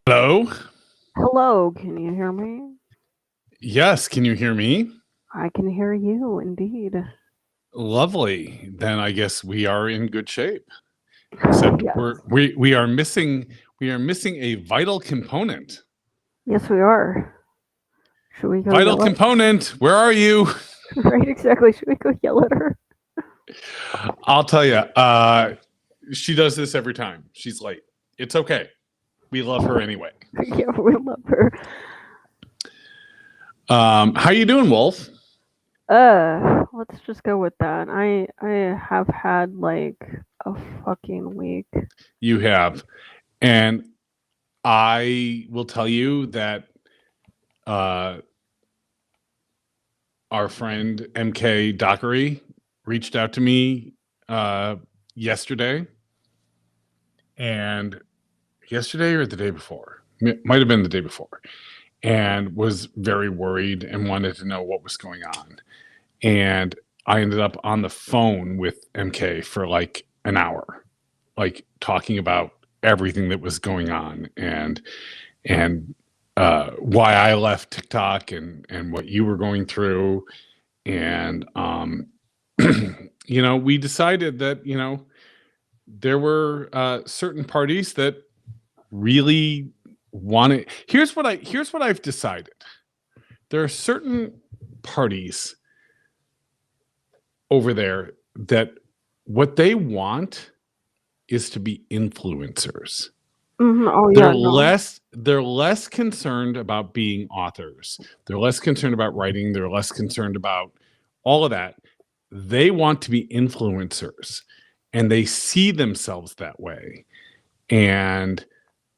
Hello? Hello, can you hear me? Yes, can you hear me? I can hear you indeed. Lovely. Then I guess we are in good shape. Except Yes. we are missing a vital component. Yes, we are. Should we go Vital yell at component, where are you? Right, exactly. Should we go yell at her? I'll tell you, she does this every time. She's late. It's okay. We love her anyway. Yeah, we love her. How you doing, Wolf? Let's just go with that. I have had like a fucking week. You have. And I will tell you that uh, our friend MK Dockery reached out to me yesterday, and yesterday or the day before, might have been the day before, and was very worried and wanted to know what was going on. And I ended up on the phone with MK for like an hour, like talking about everything that was going on and why I left TikTok and what you were going through. And we decided that there were certain parties that really wanted. Here's what I've decided. There are certain parties over there that what they want is to be influencers. Oh They're yeah, no. less concerned about being authors. They're less concerned about writing. They're less concerned about all of that. They want to be influencers, and they see themselves that way. And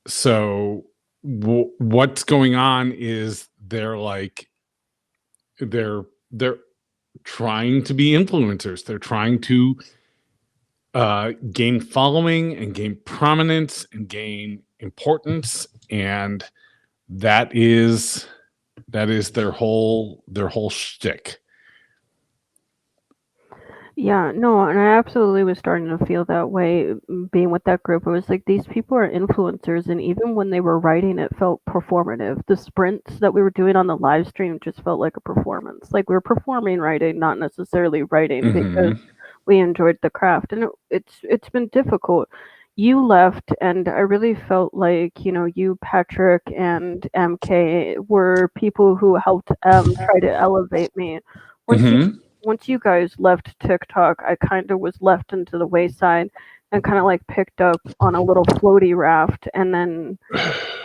so what's going on is they're trying to be influencers. They're trying to gain following and gain prominence and gain importance, and that is their whole shtick. Yeah, no, and I absolutely was starting to feel that way being with that group. It was like these people are influencers, and even when they were writing, it felt performative. The sprints that we were doing on the live stream just felt like a performance. Like we were performing writing, not necessarily writing because Mm-hmm. we enjoyed the craft. And it's been difficult. You left, and I really felt like you, Patrick, and MK were people who helped try to elevate me. Once you Mm-hmm. once you guys left TikTok, I kind of was left into the wayside and kind of like picked up on a little floaty raft. And then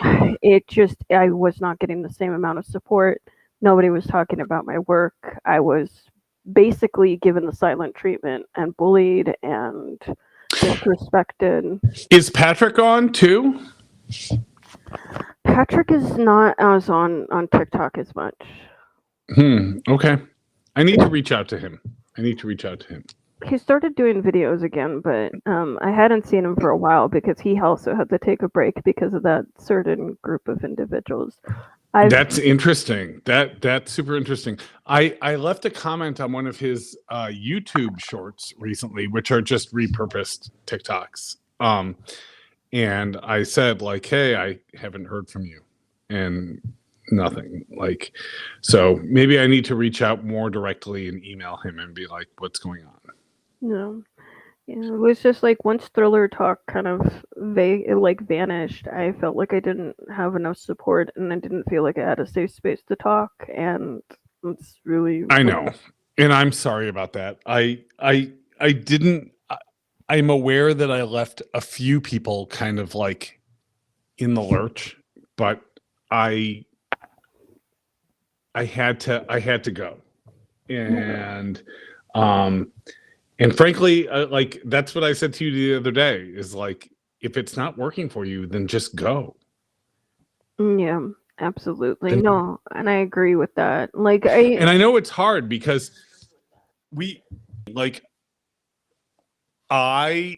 I was not getting the same amount of support. Nobody was talking about my work. I was basically given the silent treatment and bullied and disrespected. Is Patrick on too? Patrick is not as on TikTok as much. Okay. I need to reach out to him. He started doing videos again, but I hadn't seen him for a while because he also had to take a break because of that certain group of individuals. I've That's interesting. That's super interesting. I left a comment on one of his YouTube shorts recently, which are just repurposed TikToks. And I said like, "Hey, I haven't heard from you," and nothing. Like, so maybe I need to reach out more directly and email him and be like, "What's going on?" no, yeah, it was just like once Thriller Talk kind of vanished, I felt like I didn't have enough support, and I didn't feel like I had a safe space to talk, and it's really, I really know, and I'm sorry about that. I didn't. I'm aware that I left a few people kind of like in the lurch, but I I had to go, and um and frankly, like that's what I said to you the other day. Is like, if it's not working for you, then just go. yeah, absolutely Then, no, and I agree with that. Like and I know it's hard because we like I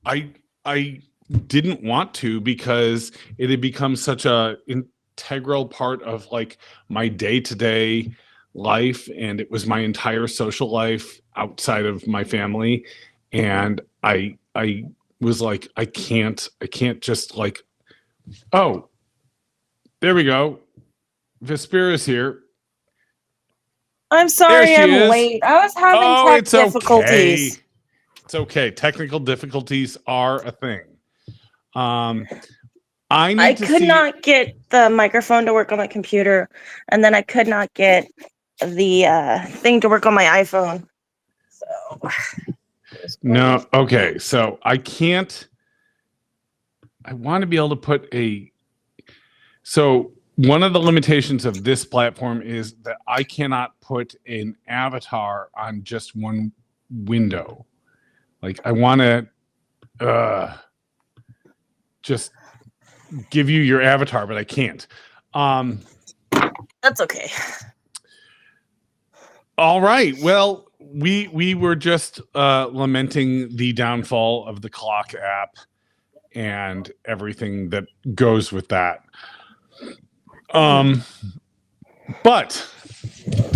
I I didn't want to, because it had become such a integral part of like my day-to-day life, and it was my entire social life outside of my family. And I was like, I can't just like, oh, There we go. Vaspira's here. I'm sorry There she I'm is. late. I was having tech difficulties. Okay. It's okay. Technical difficulties are a thing. I could not get the microphone to work on my computer, and then I could not get the thing to work on my iPhone. So No, okay. So I want to be able to put so one of the limitations of this platform is that I cannot put an avatar on just one window. Like I want to just give you your avatar, but I can't. that's okay. All right. Well, we were just lamenting the downfall of the clock app and everything that goes with that. But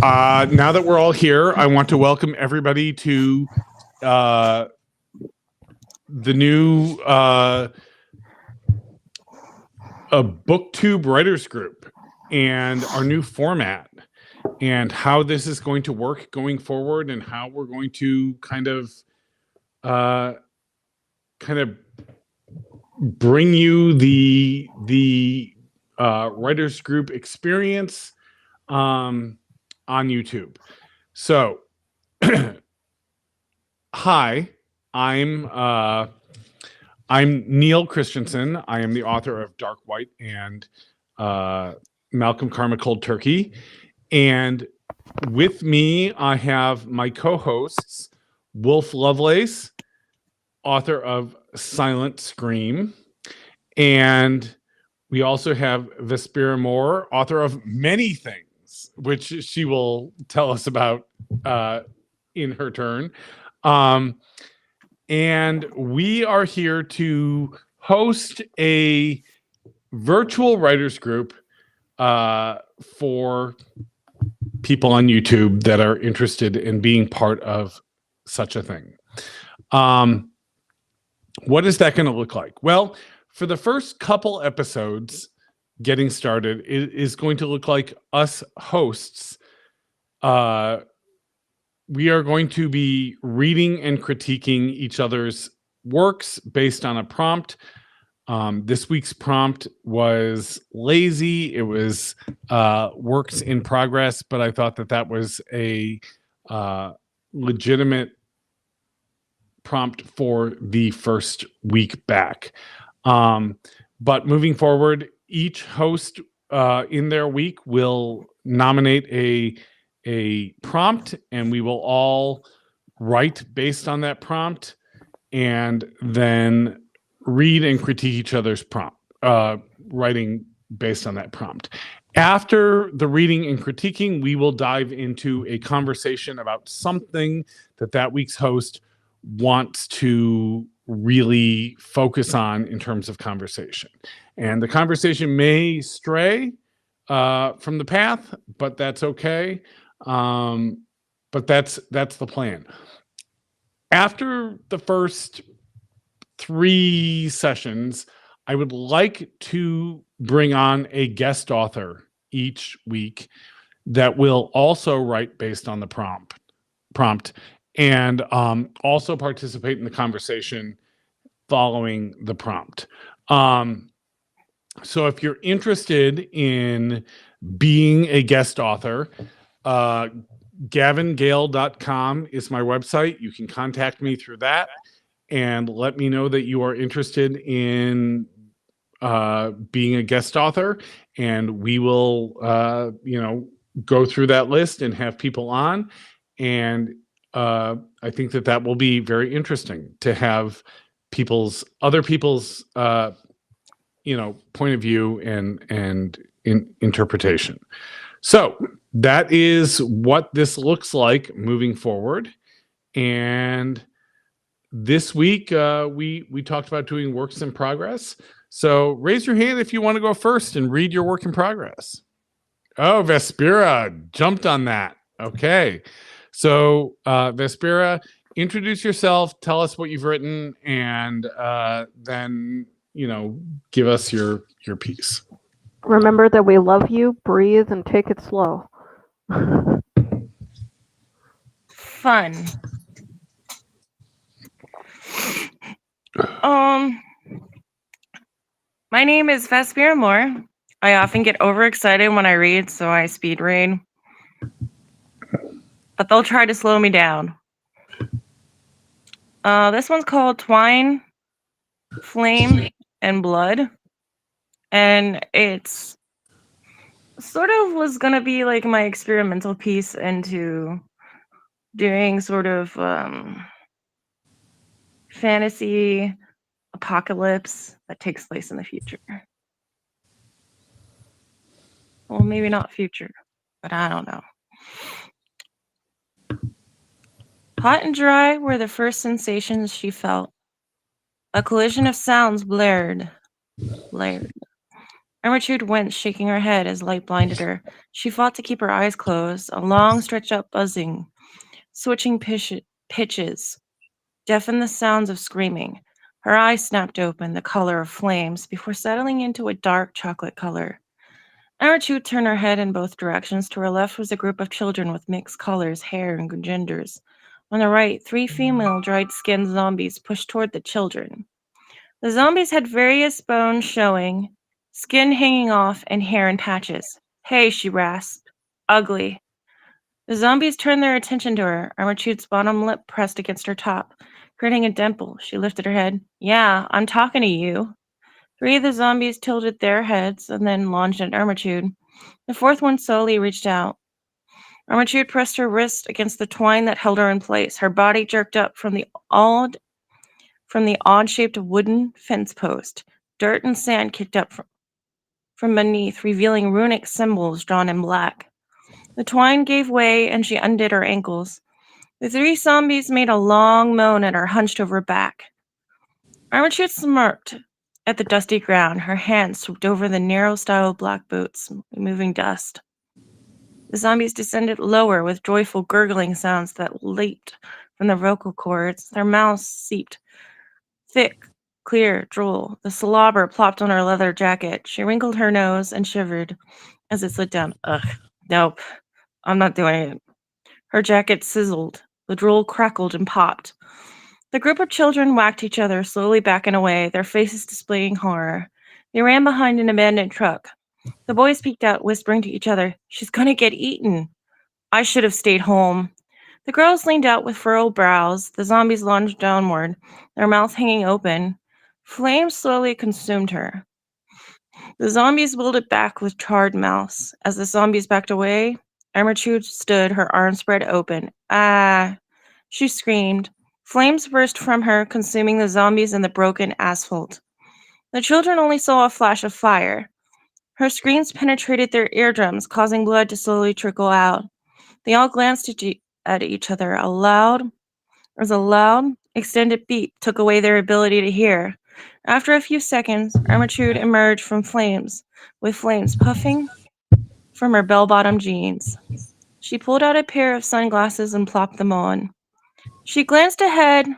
now that we're all here, I want to welcome everybody to the new BookTube writers group and our new format and how this is going to work going forward and how we're going to kind of bring you the writers group experience on YouTube. So hi, I'm Neil Christiansen. I am the author of Dark White and Malcolm Karma Cold Turkey. And with me, I have my co-hosts, Wulf Lovelace, author of Silent Scream. And we also have Vaspira Moore, author of many things, which she will tell us about in her turn. And we are here to host a virtual writers group for people on YouTube that are interested in being part of such a thing. What is that going to look like? Well, for the first couple episodes getting started, it is going to look like us hosts. We are going to be reading and critiquing each other's works based on a prompt. This week's prompt was lazy. It was works in progress, but I thought that was a legitimate prompt for the first week back. But moving forward, each host in their week will nominate a prompt, and we will all write based on that prompt and then read and critique each other's prompt, writing based on that prompt. After the reading and critiquing, we will dive into a conversation about something that week's host wants to really focus on in terms of conversation. And the conversation may stray from the path, but that's okay. But that's the plan. After the first 3 sessions, I would like to bring on a guest author each week that will also write based on the prompt and also participate in the conversation following the prompt. So if you're interested in being a guest author, gavingale.com is my website. You can contact me through that and let me know that you are interested in being a guest author, and we will go through that list and have people on. And I think that will be very interesting to have other people's point of view and interpretation. So that is what this looks like moving forward. And this week we talked about doing works in progress. So raise your hand if you want to go first and read your work in progress. Oh, Vaspira jumped on that. Okay. So Vaspira, introduce yourself, tell us what you've written, and then give us your piece. Remember that we love you, breathe, and take it slow. Fun. My name is Vaspira Moore. I often get overexcited when I read, so I speed read. But they'll try to slow me down. This one's called Twine, Flame, and Blood. And it's sort of was going to be like my experimental piece into doing sort of fantasy apocalypse that takes place in the future. Well, maybe not future, but I don't know. Hot and dry were the first sensations she felt. A collision of sounds blared. Ermitude went, shaking her head as light blinded her. She fought to keep her eyes closed, a long stretched-out buzzing, switching pitches, deafened the sounds of screaming. Her eyes snapped open, the color of flames, before settling into a dark chocolate color. Ermitude turned her head in both directions. To her left was a group of children with mixed colors, hair, and genders. On the right, 3 female dried-skinned zombies pushed toward the children. The zombies had various bones showing, skin hanging off, and hair in patches. "Hey," she rasped. "Ugly." The zombies turned their attention to her, Ermitude's bottom lip pressed against her top, creating a dimple. She lifted her head. "Yeah, I'm talking to you." 3 of the zombies tilted their heads and then lunged at Ermitude. The 4th one slowly reached out. Ermitude pressed her wrist against the twine that held her in place. Her body jerked up from the odd-shaped wooden fence post. Dirt and sand kicked up from beneath, revealing runic symbols drawn in black. The twine gave way, and she undid her ankles. The 3 zombies made a long moan at her hunched-over back. Ermitude smirked at the dusty ground. Her hand swooped over the narrow-styled black boots, removing dust. The zombies descended lower with joyful gurgling sounds that leaped from the vocal cords. Their mouths seeped thick, clear drool. The slobber plopped on her leather jacket. She wrinkled her nose and shivered as it slid down. Ugh, nope, I'm not doing it. Her jacket sizzled. The drool crackled and popped. The group of children whacked each other, slowly backing away, their faces displaying horror. They ran behind an abandoned truck. The boys peeked out, whispering to each other, "She's gonna get eaten." I should have stayed home. The girls leaned out with furrowed brows. The zombies lunged downward, their mouths hanging open. Flames slowly consumed her. The zombies wilted back with charred mouths. As the zombies backed away, Ermitude stood, her arms spread open. "Ah!" She screamed. Flames burst from her, consuming the zombies and the broken asphalt. The children only saw a flash of fire. Her screams penetrated their eardrums, causing blood to slowly trickle out. They all glanced at each other. A loud, extended beep took away their ability to hear. After a few seconds, Ermitude emerged from flames, with flames puffing from her bell-bottom jeans. She pulled out a pair of sunglasses and plopped them on. She glanced ahead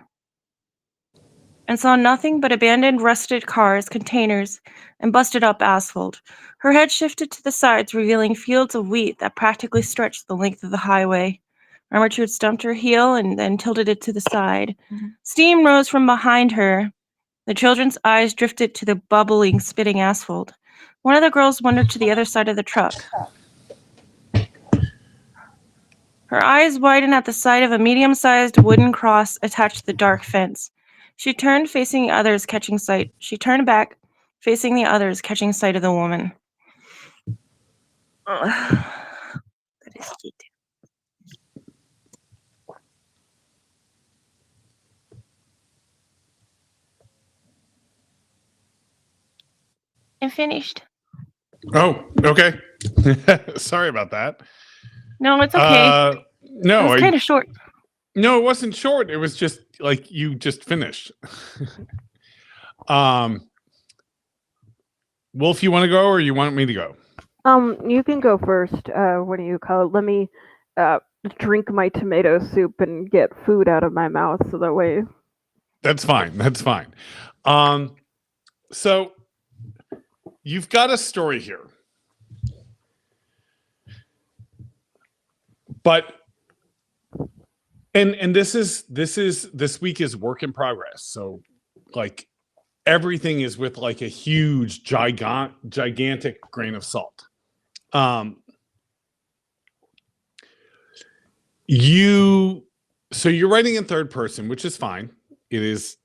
and saw nothing but abandoned rusted cars, containers, and busted-up asphalt. Her head shifted to the sides, revealing fields of wheat that practically stretched the length of the highway. Ermitude stumped her heel and then tilted it to the side. Steam rose from behind her. The children's eyes drifted to the bubbling, spitting asphalt. One of the girls wandered to the other side of the truck. Her eyes widened at the sight of a medium-sized wooden cross attached to the dark fence. She turned, facing the others, catching sight. She turned back, facing the others, catching sight of the woman. That is it. I'm finished. Oh, okay. Sorry about that. No, it's okay. No, it was kind of short. No, it wasn't short. It was just like you just finished. Wolf, you want to go or you want me to go? You can go first. What do you call it? Let me drink my tomato soup and get food out of my mouth so that way. That's fine. That's fine. So you've got a story here. But and this week is work in progress. So like everything is with like a huge gigantic grain of salt. So you're writing in third person, which is fine. It is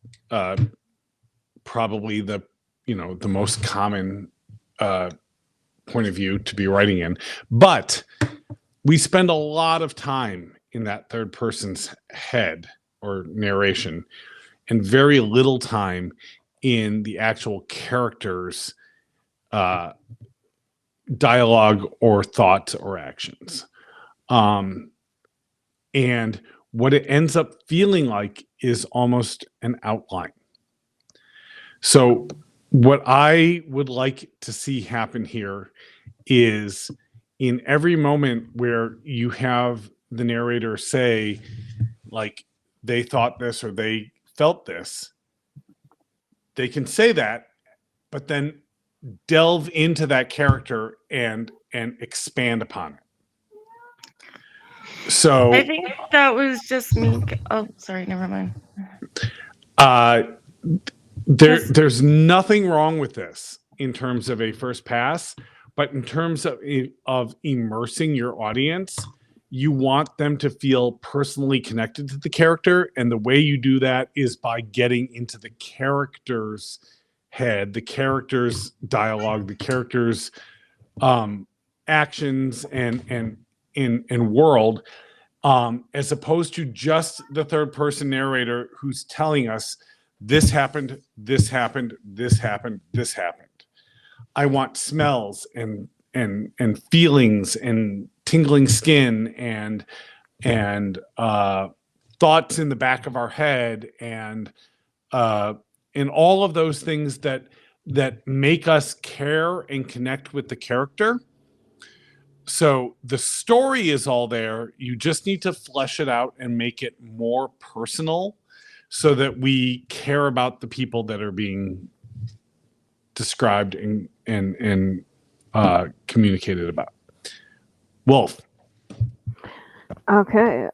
probably the most common point of view to be writing in, but we spend a lot of time in that third person's head or narration and very little time in the actual characters' dialogue or thoughts or actions. And what it ends up feeling like is almost an outline. So what I would like to see happen here is in every moment where you have the narrator say, like, they thought this or they felt this, they can say that, but then delve into that character and expand upon it. So I think that was just me. Oh, sorry, never mind. There's nothing wrong with this in terms of a first pass, but in terms of immersing your audience, you want them to feel personally connected to the character, and the way you do that is by getting into the character's head, the character's dialogue, the character's actions and world, as opposed to just the third person narrator who's telling us this happened, this happened, this happened, this happened. I want smells and feelings and tingling skin and thoughts in the back of our head and all of those things that make us care and connect with the character. So the story is all there. You just need to flesh it out and make it more personal so that we care about the people that are being described and communicated about. Wulf. Okay.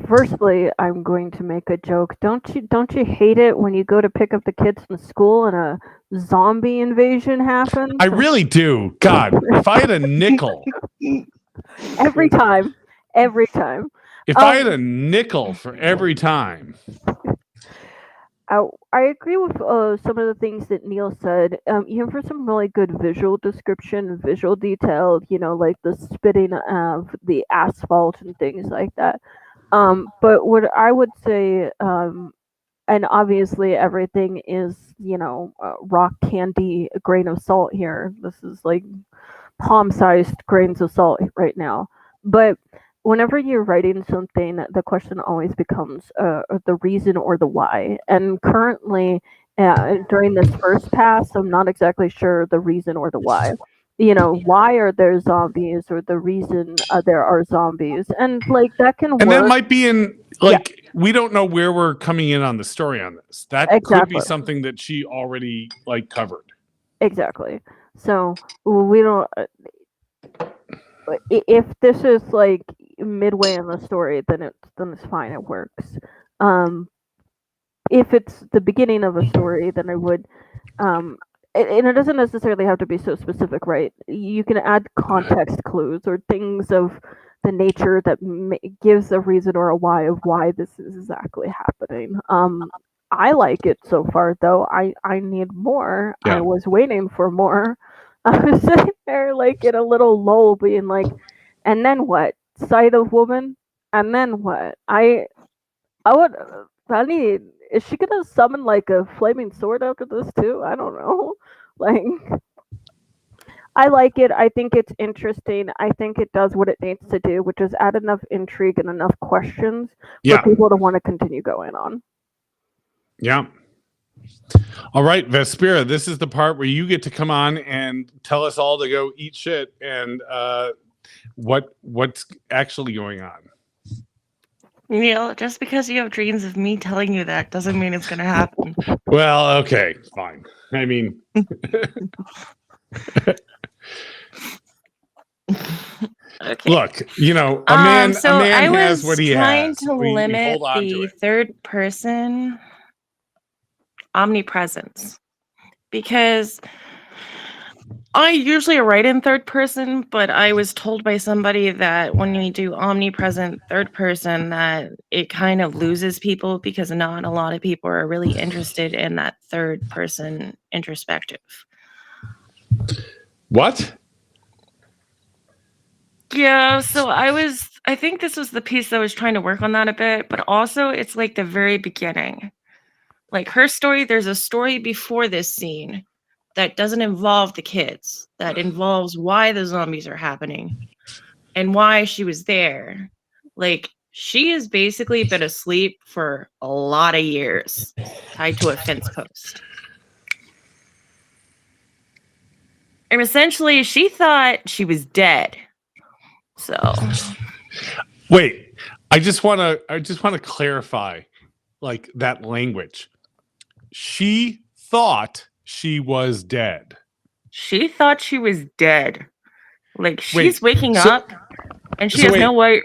Firstly, I'm going to make a joke. Don't you hate it when you go to pick up the kids from school and a zombie invasion happens? I really do. God, if I had a nickel. Every time. If I had a nickel for every time. I agree with some of the things that Neil said. Even for some really good visual description, visual detail, like the spitting of the asphalt and things like that. But what I would say, and obviously everything is, rock candy, a grain of salt here. This is like palm-sized grains of salt right now. But whenever you're writing something, the question always becomes the reason or the why. And currently, during this first pass, I'm not exactly sure the reason or the why. Why are there zombies, or the reason there are zombies, and like that can work. And that might be in we don't know where we're coming in on the story on this. That could be something that she already covered. Exactly. So we don't. If this is like midway in the story, then it's fine. It works. If it's the beginning of a story, then I would. And it doesn't necessarily have to be so specific, right? You can add context clues or things of the nature that gives a reason or a why of why this is exactly happening. I like it so far, though. I need more. Yeah. I was waiting for more. I was sitting there in a little lull, being like, and then what? Sight of woman? And then what? Is she gonna summon a flaming sword after this too? I don't know. I like it. I think it's interesting. I think it does what it needs to do, which is add enough intrigue and enough questions for people to want to continue going on. Yeah. All right, Vaspira, this is the part where you get to come on and tell us all to go eat shit and what's actually going on. Neil, just because you have dreams of me telling you that doesn't mean it's going to happen. Well, okay, fine. I mean, Okay. Look, you know, a man I has was what he trying has. to We limit hold on to the it. third person omnipresence because I usually write in third person, but I was told by somebody that when we do omnipresent third person that it kind of loses people because not a lot of people are really interested in that third person introspective. What? Yeah, so I think this was the piece that was trying to work on that a bit, but also it's like the very beginning. Like her story, there's a story before this scene that doesn't involve the kids, that involves why the zombies are happening and why she was there. Like, she has basically been asleep for a lot of years, tied to a fence post. And essentially, she thought she was dead. So, Wait, I just want to clarify like that language. She thought she was dead. she thought she was dead. Like, she's Wait, waking so- up and she so has wait. no way,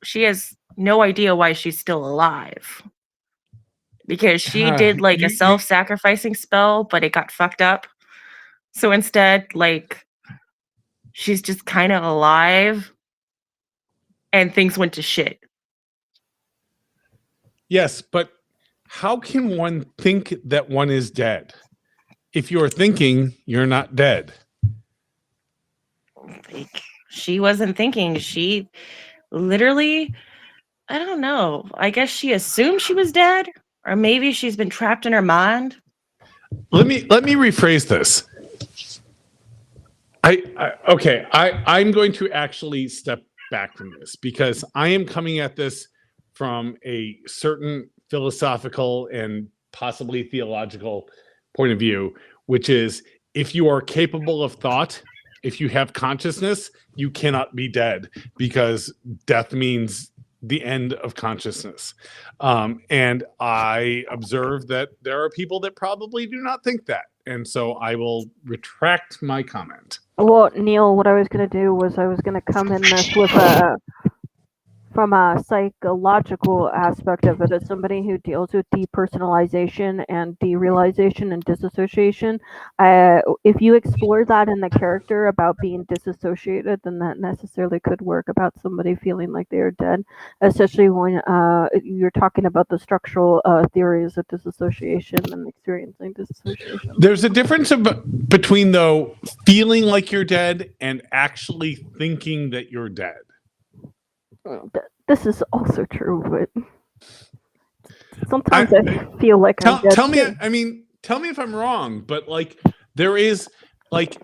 she has no idea why she's still alive. Because she did like a self-sacrificing spell, but it got fucked up. So instead, like, she's just kind of alive and things went to shit. Yes, but how can one think that one is dead? If you're thinking, you're not dead. Like, she wasn't thinking. She literally, I don't know. I guess she assumed she was dead, or maybe she's been trapped in her mind. Let me rephrase this. I'm going to actually step back from this because I am coming at this from a certain philosophical and possibly theological point of view, which is if you are capable of thought, if you have consciousness, you cannot be dead because death means the end of consciousness. And I observe that there are people that probably do not think that. And so I will retract my comment. Well, Neil, what I was going to do was I was going to come in this with from a psychological aspect of it, as somebody who deals with depersonalization and derealization and disassociation. If you explore that in the character about being disassociated, then that necessarily could work about somebody feeling like they are dead, especially when you're talking about the structural theories of disassociation and experiencing disassociation. There's a difference between, though, feeling like you're dead and actually thinking that you're dead. This is also true, but sometimes I feel like I'm dead. Tell me, I mean, tell me if I'm wrong, but like there is like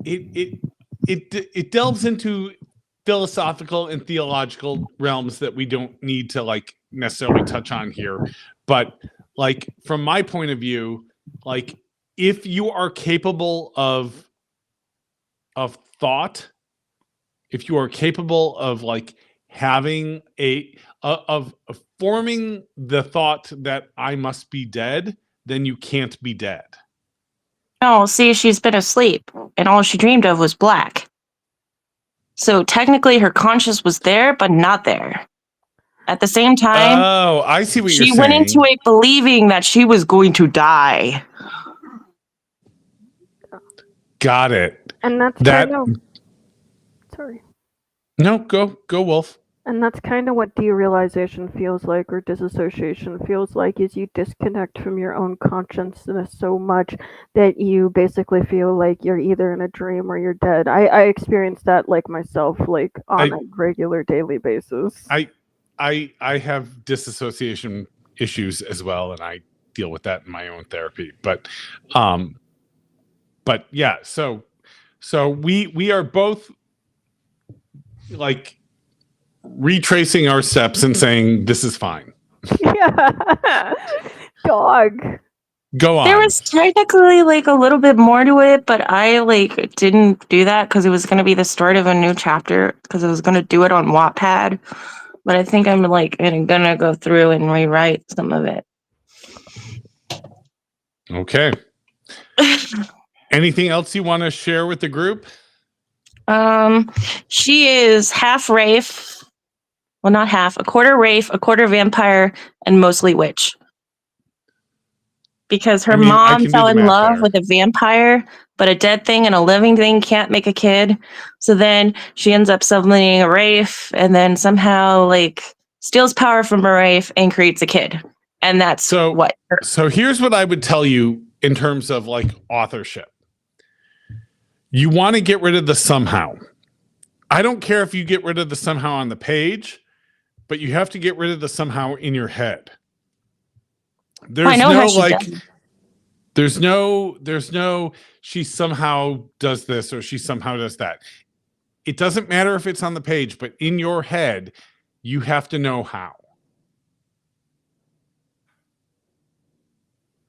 it delves into philosophical and theological realms that we don't need to like necessarily touch on here. But like from my point of view, like if you are capable of thought, if you are capable of like having of forming the thought that I must be dead, then you can't be dead. No, see, she's been asleep, and all she dreamed of was black. So technically, her conscience was there, but not there. At the same time, Oh, I see what you're saying. She went into it believing that she was going to die. Got it. And that's that. Kind of, sorry. No, go Wulf. And that's kind of what derealization feels like, or disassociation feels like, is you disconnect from your own consciousness so much that you basically feel like you're either in a dream or you're dead. I experience that like myself, like on a regular daily basis. I have disassociation issues as well, and I deal with that in my own therapy. But yeah, so we are both like retracing our steps and saying this is fine. Yeah. Dog. Go on. There was technically like a little bit more to it, but I like didn't do that because it was going to be the start of a new chapter because I was going to do it on Wattpad. But I think I'm like gonna go through and rewrite some of it. Okay. Anything else you want to share with the group? She is half Wraith. Well, not half. A quarter Wraith, a quarter vampire, and mostly witch. Because her I mean, I mom can do fell the in math love there. with a vampire, but a dead thing and a living thing can't make a kid. So then she ends up summoning a Wraith, and then somehow like steals power from a Wraith and creates a kid. And that's what. So here's what I would tell you in terms of like authorship. You want to get rid of the somehow. I don't care if you get rid of the somehow on the page, but you have to get rid of the somehow in your head. There's no she somehow does this or she somehow does that. It doesn't matter if it's on the page, but in your head, you have to know how.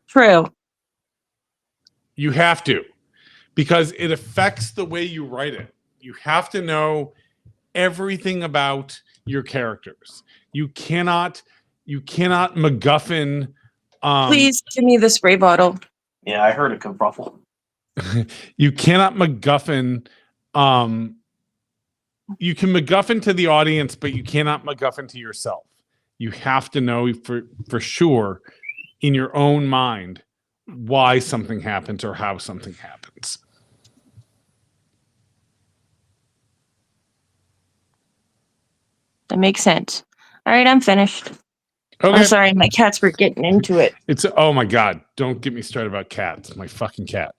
True. You have to, because it affects the way you write it. You have to know everything about your characters. You cannot MacGuffin. Please give me the spray bottle. Yeah, I heard a kerfuffle. You cannot MacGuffin. You can MacGuffin to the audience, but you cannot MacGuffin to yourself. You have to know for sure in your own mind why something happens or how something happens. That makes sense. All right, I'm finished. Okay. I'm sorry, my cats were getting into it. Oh my God. Don't get me started about cats. My fucking cat.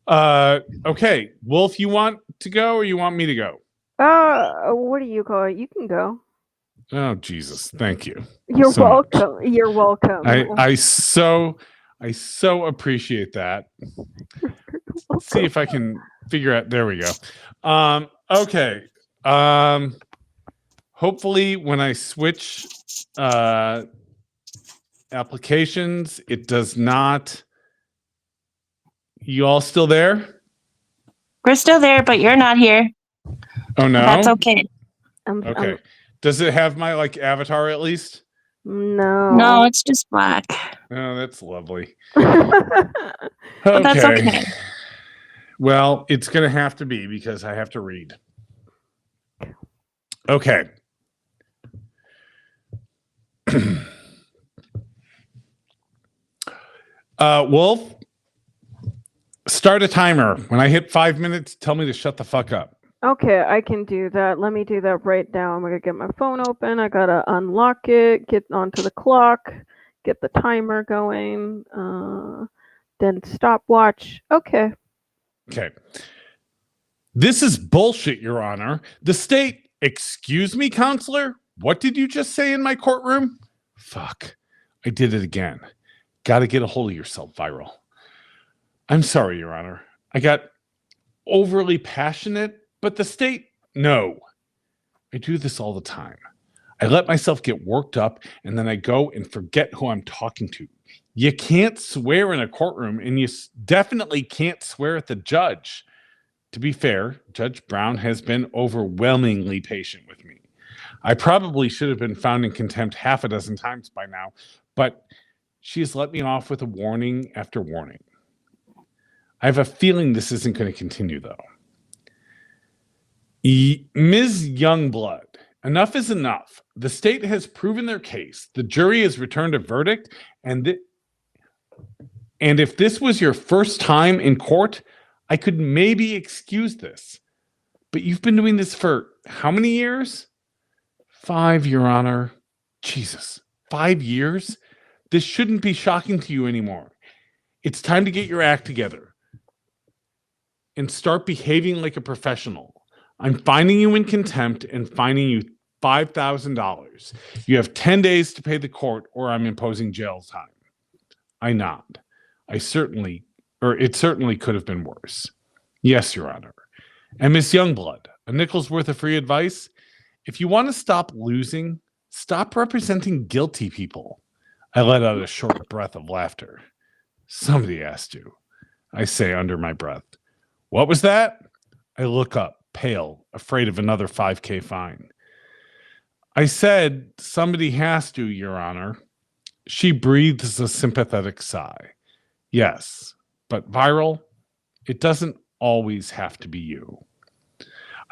Okay. Wolf, you want to go or you want me to go? What do you call it? You can go. Oh, Jesus. Thank you. You're so welcome. much. You're welcome. I so appreciate that. Let's see if I can figure out. There we go. Okay. Hopefully when I switch applications, it does not. You all still there? We're still there, but you're not here. Oh no. That's okay. Okay. Does it have my like avatar at least? No, it's just black. Oh, that's lovely. But that's okay. Well, it's going to have to be because I have to read. Okay. Wolf, start a timer. When I hit 5 minutes, tell me to shut the fuck up. Okay, I can do that. Let me do that right now. I'm gonna get my phone open. I gotta unlock it, get onto the clock, get the timer going, then stopwatch. Okay. Okay. This is bullshit, Your Honor. The state, excuse me, counselor? What did you just say in my courtroom? Fuck. I did it again. Gotta get a hold of yourself, Viral. I'm sorry, Your Honor. I got overly passionate, but the state, no. I do this all the time. I let myself get worked up and then I go and forget who I'm talking to. You can't swear in a courtroom and you definitely can't swear at the judge. To be fair, Judge Brown has been overwhelmingly patient with me. I probably should have been found in contempt half a dozen times by now, but she has let me off with a warning after warning. I have a feeling this isn't going to continue, though. Ms. Youngblood, enough is enough. The state has proven their case. The jury has returned a verdict, and if this was your first time in court, I could maybe excuse this. But you've been doing this for how many years? 5, Your Honor. Jesus, 5 years? This shouldn't be shocking to you anymore. It's time to get your act together and start behaving like a professional. I'm finding you in contempt and fining you $5,000. You have 10 days to pay the court or I'm imposing jail time. I nod. It certainly could have been worse. Yes, Your Honor. And Miss Youngblood, a nickel's worth of free advice. If you want to stop losing, stop representing guilty people. I let out a short breath of laughter. Somebody asked you. I say under my breath. What was that? I look up, pale, afraid of another $5,000 fine. I said, somebody has to, Your Honor. She breathes a sympathetic sigh. Yes, but Viral, it doesn't always have to be you.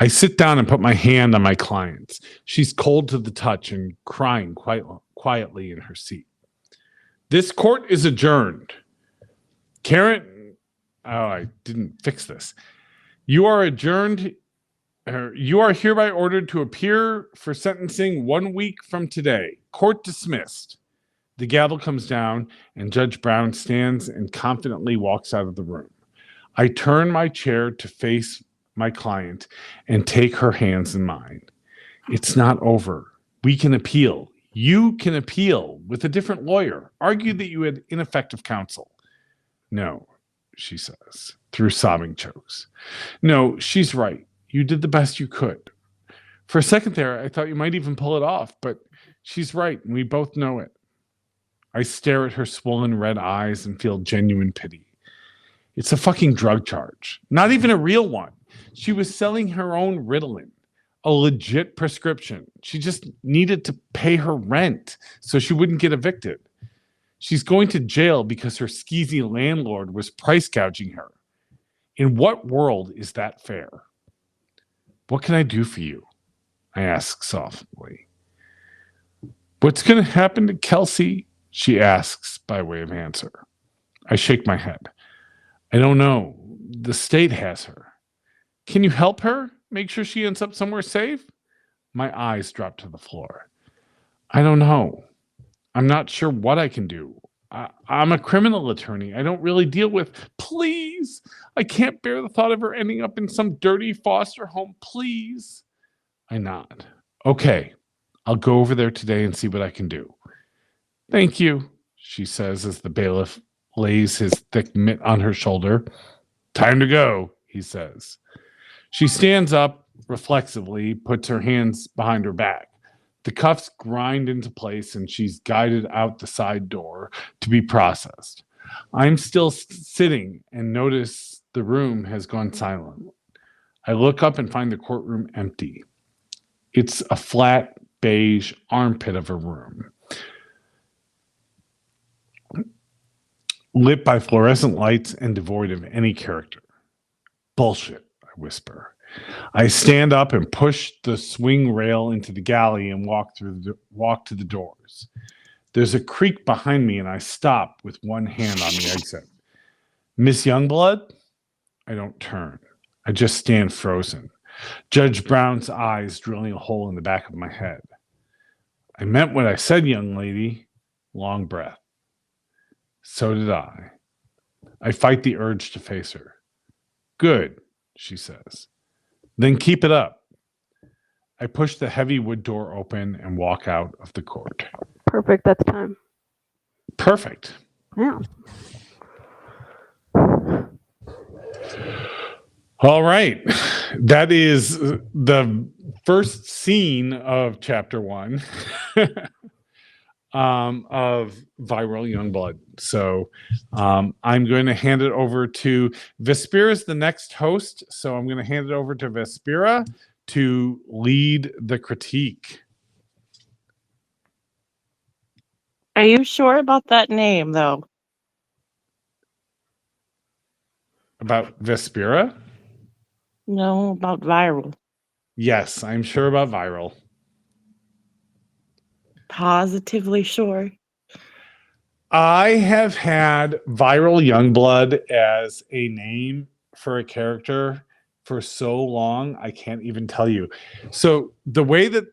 I sit down and put my hand on my client's. She's cold to the touch and crying quite quietly in her seat. This court is adjourned. Karen, I didn't fix this. You are adjourned. You are hereby ordered to appear for sentencing 1 week from today. Court dismissed. The gavel comes down and Judge Brown stands and confidently walks out of the room. I turn my chair to face my client and take her hands in mine. It's not over. We can appeal. You can appeal with a different lawyer. Argue that you had ineffective counsel. No, she says, through sobbing chokes. No, she's right. You did the best you could. For a second there, I thought you might even pull it off, but she's right, and we both know it. I stare at her swollen red eyes and feel genuine pity. It's a fucking drug charge. Not even a real one. She was selling her own Ritalin, a legit prescription. She just needed to pay her rent so she wouldn't get evicted. She's going to jail because her skeezy landlord was price gouging her. In what world is that fair? What can I do for you? I ask softly. What's going to happen to Kelsey? She asks by way of answer. I shake my head. I don't know. The state has her. Can you help her? Make sure she ends up somewhere safe? My eyes drop to the floor. I don't know. I'm not sure what I can do. I'm a criminal attorney. I don't really deal with... Please! I can't bear the thought of her ending up in some dirty foster home. Please! I nod. Okay. I'll go over there today and see what I can do. Thank you, she says as the bailiff lays his thick mitt on her shoulder. Time to go, he says. She stands up reflexively, puts her hands behind her back. The cuffs grind into place and she's guided out the side door to be processed. I'm still sitting and notice the room has gone silent. I look up and find the courtroom empty. It's a flat, beige armpit of a room, lit by fluorescent lights and devoid of any character. Bullshit, I whisper. I stand up and push the swing rail into the galley and walk to the doors. There's a creak behind me and I stop with one hand on the exit. Miss Youngblood? I don't turn. I just stand frozen. Judge Brown's eyes drilling a hole in the back of my head. I meant what I said, young lady. Long breath. So did I. I fight the urge to face her. Good, she says. Then keep it up. I push the heavy wood door open and walk out of the court. Perfect. That's time. Perfect. Yeah. All right. That is the first scene of chapter 1 of Viral Youngblood. So I'm going to hand it over to Vaspira is the next host. So I'm going to hand it over to Vaspira to lead the critique. Are you sure about that name, though? About Vaspira? No, about viral. Yes, I'm sure about Viral. Positively sure. I have had Viral Youngblood as a name for a character for so long, I can't even tell you. So the way that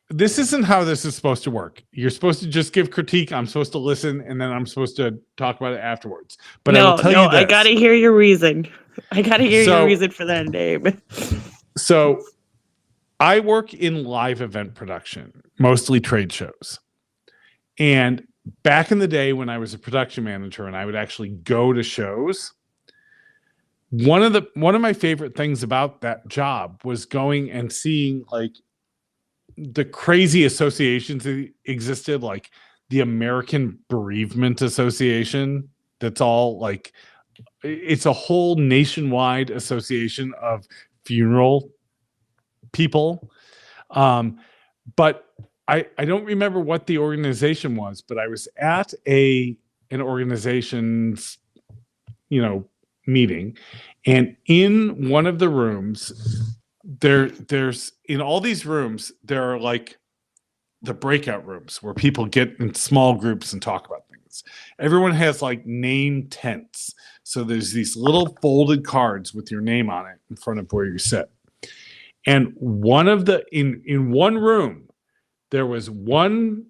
this isn't how this is supposed to work. You're supposed to just give critique. I'm supposed to listen, and then I'm supposed to talk about it afterwards. But I will tell you this. I gotta hear your reason. I gotta hear your reason for that name. So I work in live event production, mostly trade shows. And back in the day when I was a production manager and I would actually go to shows, one of my favorite things about that job was going and seeing like the crazy associations that existed, like the American Bereavement Association. That's all like, it's a whole nationwide association of funeral people. But I don't remember what the organization was, but I was at an organization's, meeting, And in one of the rooms, there's in all these rooms, there are like the breakout rooms where people get in small groups and talk about things. Everyone has like name tents. So there's these little folded cards with your name on it in front of where you sit. And one of the in one room, there was one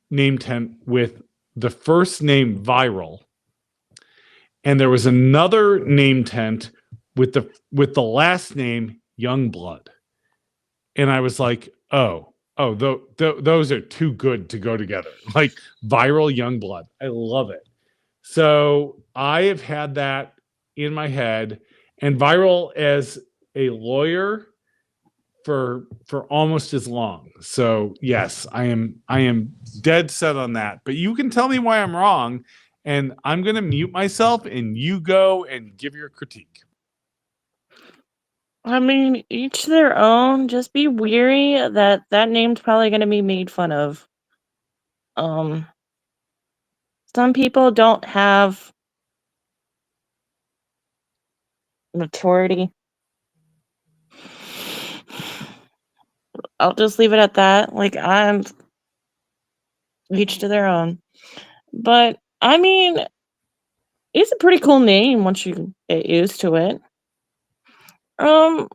name tent with the first name Viral, and there was another name tent with the last name Youngblood. And I was like, those are too good to go together. Like Viral Youngblood. I love it. So I have had that in my head, and Viral as a lawyer for almost as long. So yes, I am dead set on that. But you can tell me why I'm wrong, and I'm going to mute myself, and you go and give your critique. I mean, each their own. Just be weary that name's probably going to be made fun of. Some people don't have maturity. I'll just leave it at that. Like, I'm each to their own. But I mean, it's a pretty cool name once you get used to it. I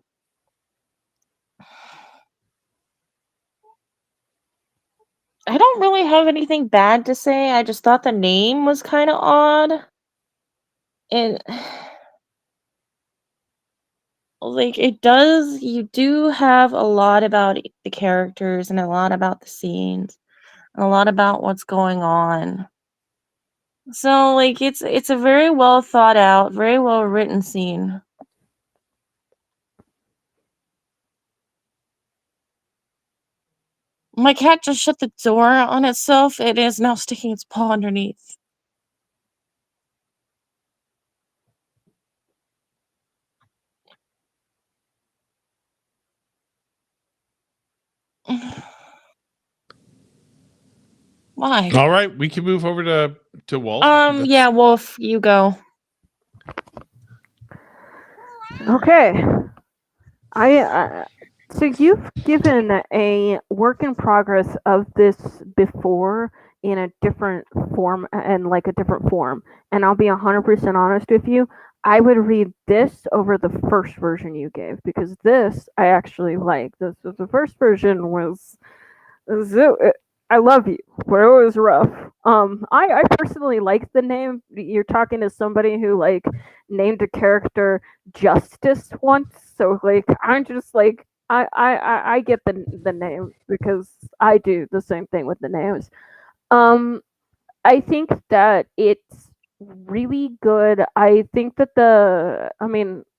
don't really have anything bad to say. I just thought the name was kind of odd. And like you do have a lot about the characters and a lot about the scenes and a lot about what's going on. So like it's a very well thought out, very well written scene. My cat just shut the door on itself. It is now sticking its paw underneath. Why? All right, we can move over to Wulf. Yeah, Wulf, you go. Okay. So you've given a work in progress of this before in a different form and like a different form. And I'll be 100% honest with you. I would read this over the first version you gave because this I actually like. The first version was I love you, but it was rough. I personally like the name. You're talking to somebody who like named a character Justice once, so like I'm just like I get the name because I do the same thing with the names. I think that it's really good. I think that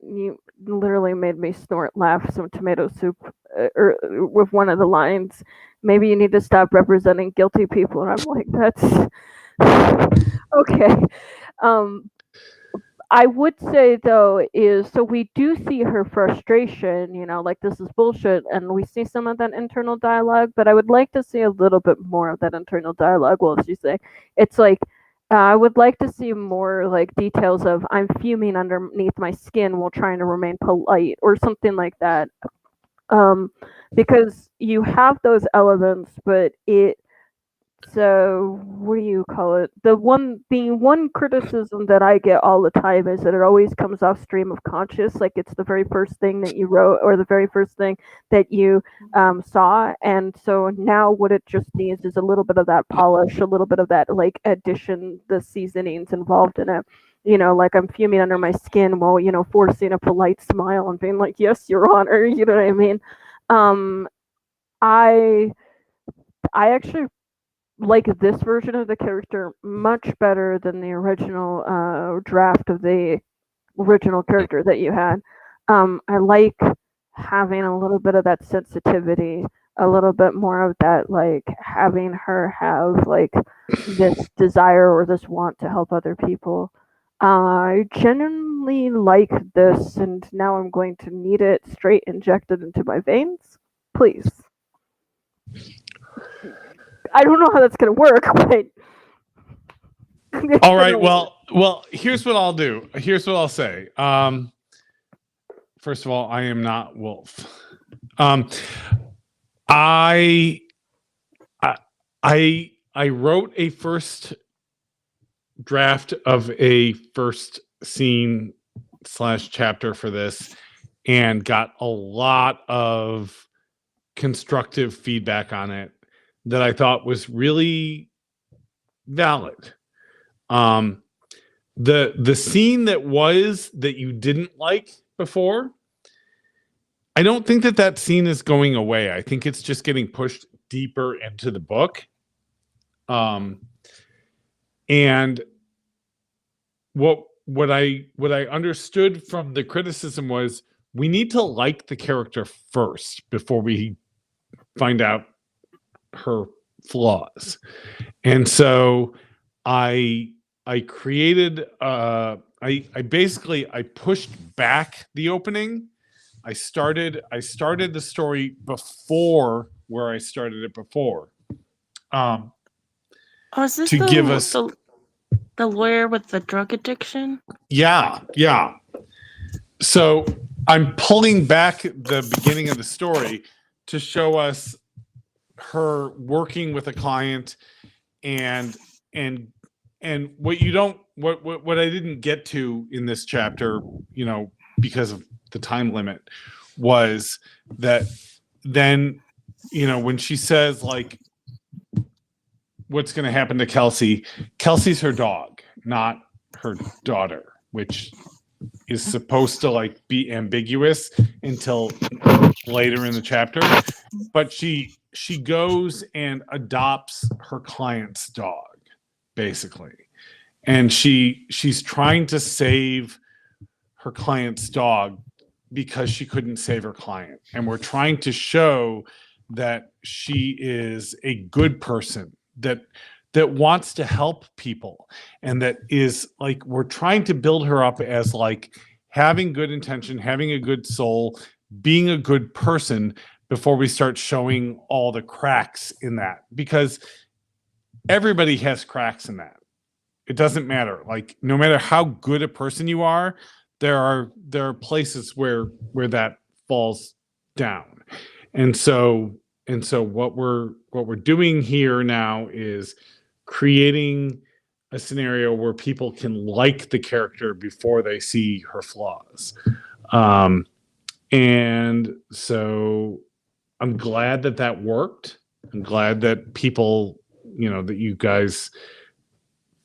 you literally made me snort laugh some tomato soup or with one of the lines. Maybe you need to stop representing guilty people, and I'm like, that's okay. I would say though is so we do see her frustration, like this is bullshit, and we see some of that internal dialogue, but I would like to see a little bit more of that internal dialogue. Well, as you say, it's like I would like to see more like details of I'm fuming underneath my skin while trying to remain polite or something like that. Because you have those elements, but so what do you call it? The one criticism that I get all the time is that it always comes off stream of conscious, like it's the very first thing that you wrote or the very first thing that you saw. And so now what it just needs is a little bit of that polish, a little bit of that like addition, the seasonings involved in it. Like I'm fuming under my skin while, forcing a polite smile and being like, yes, Your Honor, you know what I mean? I actually like this version of the character much better than the original draft of the original character that you had. I like having a little bit of that sensitivity, a little bit more of that, like having her have like this desire or this want to help other people. I genuinely like this, and now I'm going to need it straight injected into my veins. Please. I don't know how that's going to work, but... All right, well, here's what I'll do. Here's what I'll say. first of all, I am not Wulf. I wrote a first draft of a first scene / chapter for this and got a lot of constructive feedback on it that I thought was really valid. The scene that you didn't like before, I don't think that scene is going away. I think it's just getting pushed deeper into the book. And what I understood from the criticism was we need to like the character first before we find out her flaws. And so I created I pushed back the opening. I started the story before where I started it before. Is this to give us the lawyer with the drug addiction? Yeah. So I'm pulling back the beginning of the story to show us her working with a client and what I didn't get to in this chapter, because of the time limit, was that then, when she says like what's going to happen to Kelsey's her dog, not her daughter, which is supposed to like be ambiguous until later in the chapter. But she goes and adopts her client's dog, basically. And she's trying to save her client's dog because she couldn't save her client. And we're trying to show that she is a good person that wants to help people, and that is like, we're trying to build her up as like having good intention, having a good soul, being a good person before we start showing all the cracks in that, because everybody has cracks in that. It doesn't matter. Like, no matter how good a person you are, there are places where that falls down. And so what we're doing here now is creating a scenario where people can like the character before they see her flaws. And so I'm glad that worked. I'm glad that people, that you guys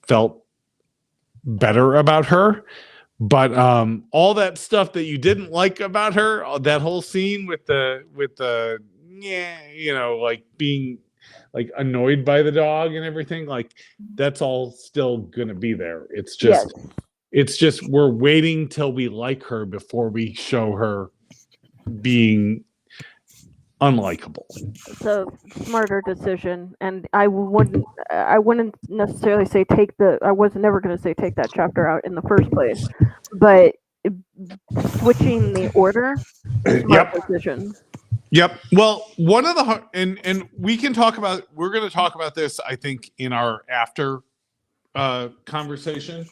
felt better about her. But all that stuff that you didn't like about her, that whole scene with the like being like annoyed by the dog and everything, like that's all still gonna be there. It's just we're waiting till we like her before we show her being unlikable. It's a smarter decision, and I wouldn't necessarily say I was never going to say take that chapter out in the first place, but switching the order, smart decision. Yep. Well, one of the and we're going to talk about this, I think, in our after conversation,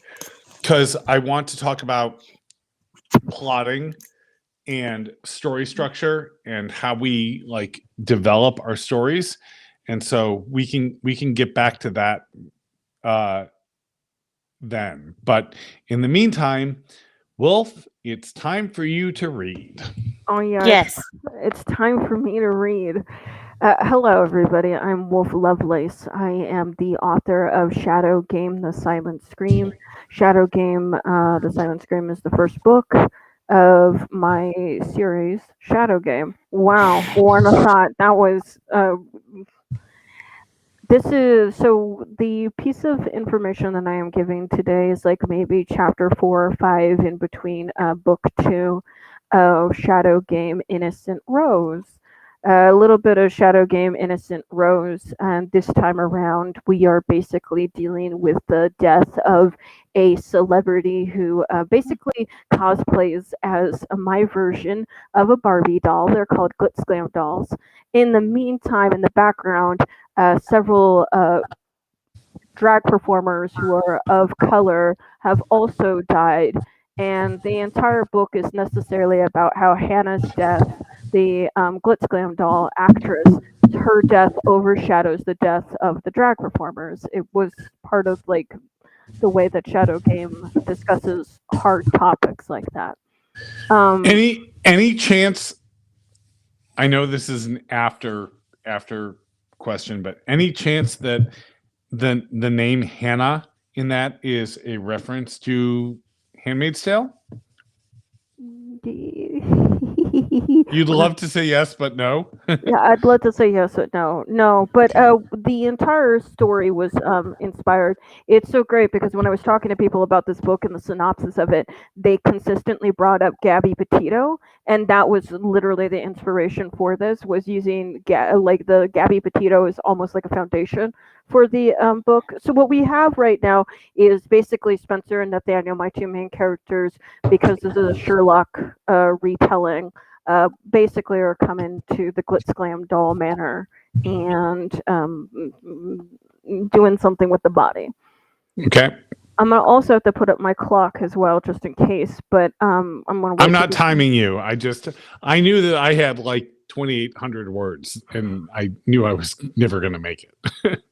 because I want to talk about plotting and story structure and how we like develop our stories. And so we can get back to that then. But in the meantime, Wulf, it's time for you to read. Oh yeah. Yes. It's time for me to read. Hello everybody, I'm Wulf Lovelace. I am the author of Shadow Game, The Silent Scream. Shadow Game, The Silent Scream is the first book of my series, Shadow Game. Wow, one thought that was the piece of information that I am giving today is like maybe chapter 4 or 5 in between book 2 of Shadow Game Innocent Rose. A little bit of Shadow Game Innocent Rose, and this time around we are basically dealing with the death of a celebrity who basically cosplays as my version of a Barbie doll. They're called Glitz Glam dolls. In the meantime, in the background, several drag performers who are of color have also died, and the entire book is necessarily about how Hannah's death, the Glitzglam doll actress, her death overshadows the death of the drag performers. It was part of like the way that Shadow Game discusses hard topics like that. Any chance? I know this is an after question, but any chance that the name Hannah in that is a reference to Handmaid's Tale? You'd love to say yes, but no. Yeah, I'd love to say yes, but no. But the entire story was inspired. It's so great because when I was talking to people about this book and the synopsis of it, they consistently brought up Gabby Petito, and that was literally the inspiration for this. Was using like the Gabby Petito is almost like a foundation for the book. So what we have right now is basically Spencer and Nathaniel, my two main characters, because this is a Sherlock retelling. Basically are coming to the Glitzglam doll manor and doing something with the body. Okay. I'm gonna also have to put up my clock as well, just in case. But I'm gonna. I'm not timing you. I knew that I had like 2,800 words, and I knew I was never gonna make it.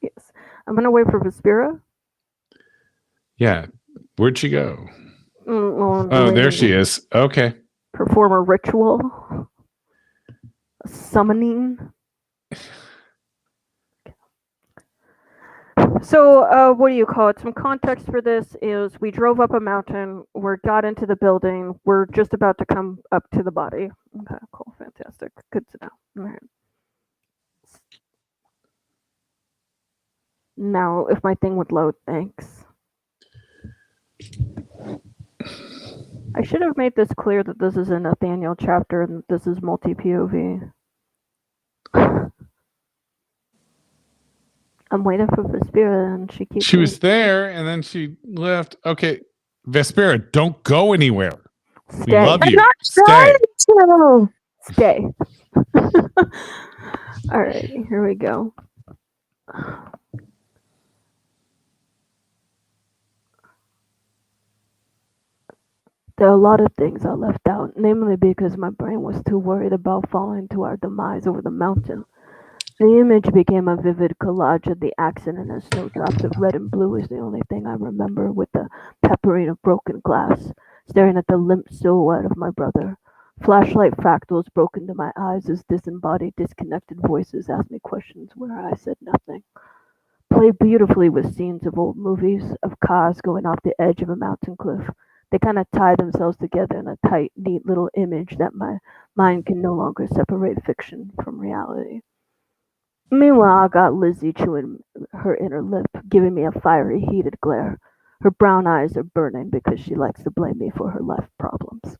Yes, I'm gonna wait for Vaspira. Yeah, where'd she go? Oh, there she is. Okay. Perform a ritual, a summoning. So, what do you call it? Some context for this is we drove up a mountain, we got into the building, we're just about to come up to the body. Okay, cool, fantastic. Good to know. All right. Now, if my thing would load, thanks. I should have made this clear that this is a Nathaniel chapter and this is multi-POV. I'm waiting for Vaspira and she keeps... She was there and then she left. Okay, Vaspira, don't go anywhere. Stay. We love I'm you. not Stay. trying to. Stay. All right, here we go. There are a lot of things I left out, namely because my brain was too worried about falling to our demise over the mountain. The image became a vivid collage of the accident, and snowdrops of red and blue is the only thing I remember, with the peppering of broken glass, staring at the limp silhouette of my brother. Flashlight fractals broke into my eyes as disembodied, disconnected voices asked me questions where I said nothing. Played beautifully with scenes of old movies, of cars going off the edge of a mountain cliff. They kind of tie themselves together in a tight, neat little image that my mind can no longer separate fiction from reality. Meanwhile, I got Lizzie chewing her inner lip, giving me a fiery, heated glare. Her brown eyes are burning because she likes to blame me for her life problems.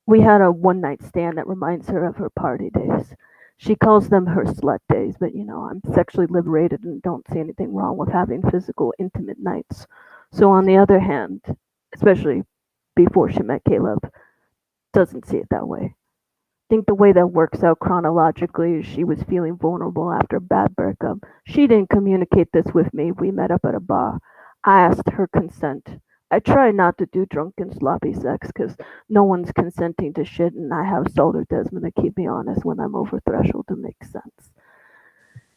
We had a one-night stand that reminds her of her party days. She calls them her slut days, but I'm sexually liberated and don't see anything wrong with having physical, intimate nights. So on the other hand, especially before she met Caleb, doesn't see it that way. I think the way that works out chronologically is she was feeling vulnerable after a bad breakup. She didn't communicate this with me. We met up at a bar. I asked her consent. I try not to do drunken sloppy sex because no one's consenting to shit, and I have Salt or Desmond to keep me honest when I'm over threshold to make sense.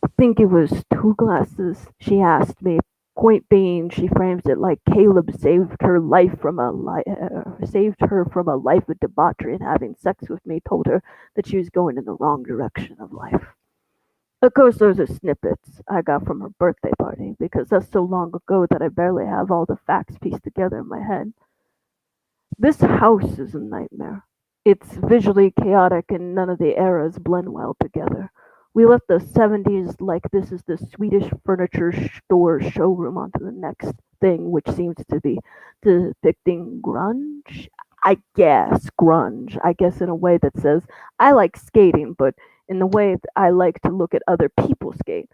I think it was 2 glasses, she asked me. Point being, she frames it like Caleb saved her from a life of debauchery, and having sex with me told her that she was going in the wrong direction of life. Of course, those are snippets I got from her birthday party, because that's so long ago that I barely have all the facts pieced together in my head. This house is a nightmare. It's visually chaotic and none of the eras blend well together. We left the 70s like this is the Swedish furniture store showroom onto the next thing, which seems to be depicting grunge. I guess in a way that says, I like skating, but in the way that I like to look at other people skate.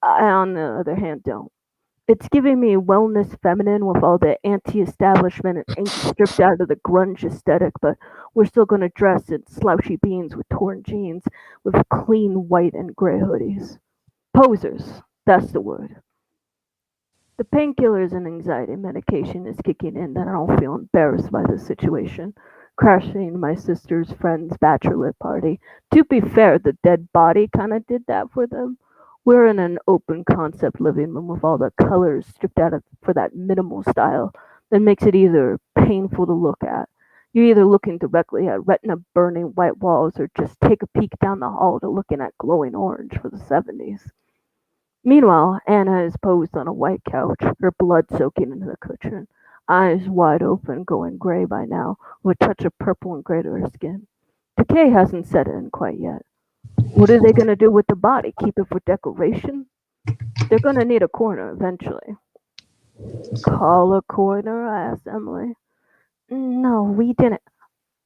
I, on the other hand, don't. It's giving me wellness feminine with all the anti-establishment and ink stripped out of the grunge aesthetic, but we're still going to dress in slouchy beans with torn jeans with clean white and gray hoodies. Posers, that's the word. The painkillers and anxiety medication is kicking in that I don't feel embarrassed by the situation. Crashing my sister's friend's bachelorette party. To be fair, the dead body kind of did that for them. We're in an open concept living room with all the colors stripped out of, for that minimal style that makes it either painful to look at. You're either looking directly at retina burning white walls or just take a peek down the hall to looking at glowing orange for the 70s. Meanwhile, Anna is posed on a white couch, her blood soaking into the cushion, eyes wide open, going gray by now, with a touch of purple and gray to her skin. Decay hasn't set in quite yet. What are they going to do with the body? Keep it for decoration? They're going to need a coroner eventually. Call a coroner? I asked Emily. No, we didn't.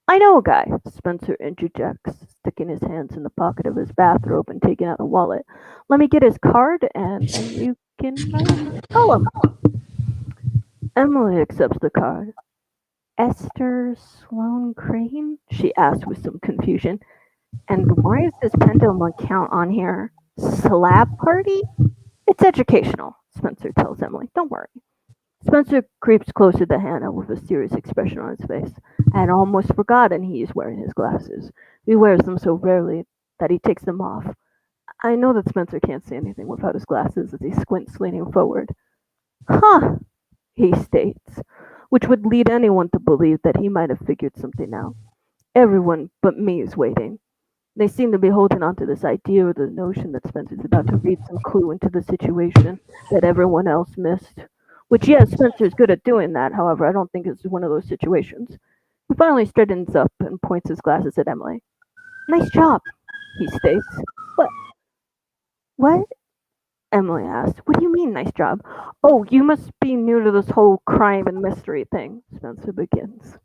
I know a guy, Spencer interjects, sticking his hands in the pocket of his bathrobe and taking out a wallet. Let me get his card and then you can call him. Emily accepts the card. Esther Sloane Crane? She asked with some confusion. And why is this pendulum account on here? Slab party? It's educational, Spencer tells Emily. Don't worry. Spencer creeps closer to Hannah with a serious expression on his face. I had almost forgotten he is wearing his glasses. He wears them so rarely that he takes them off. I know that Spencer can't see anything without his glasses as he squints, leaning forward. Huh, he states, which would lead anyone to believe that he might have figured something out. Everyone but me is waiting. They seem to be holding on to this idea or the notion that Spencer's about to read some clue into the situation that everyone else missed. Which, yes, Spencer's good at doing that, however, I don't think it's one of those situations. He finally straightens up and points his glasses at Emily. Nice job, he states. What? Emily asked. What do you mean, nice job? Oh, you must be new to this whole crime and mystery thing, Spencer begins.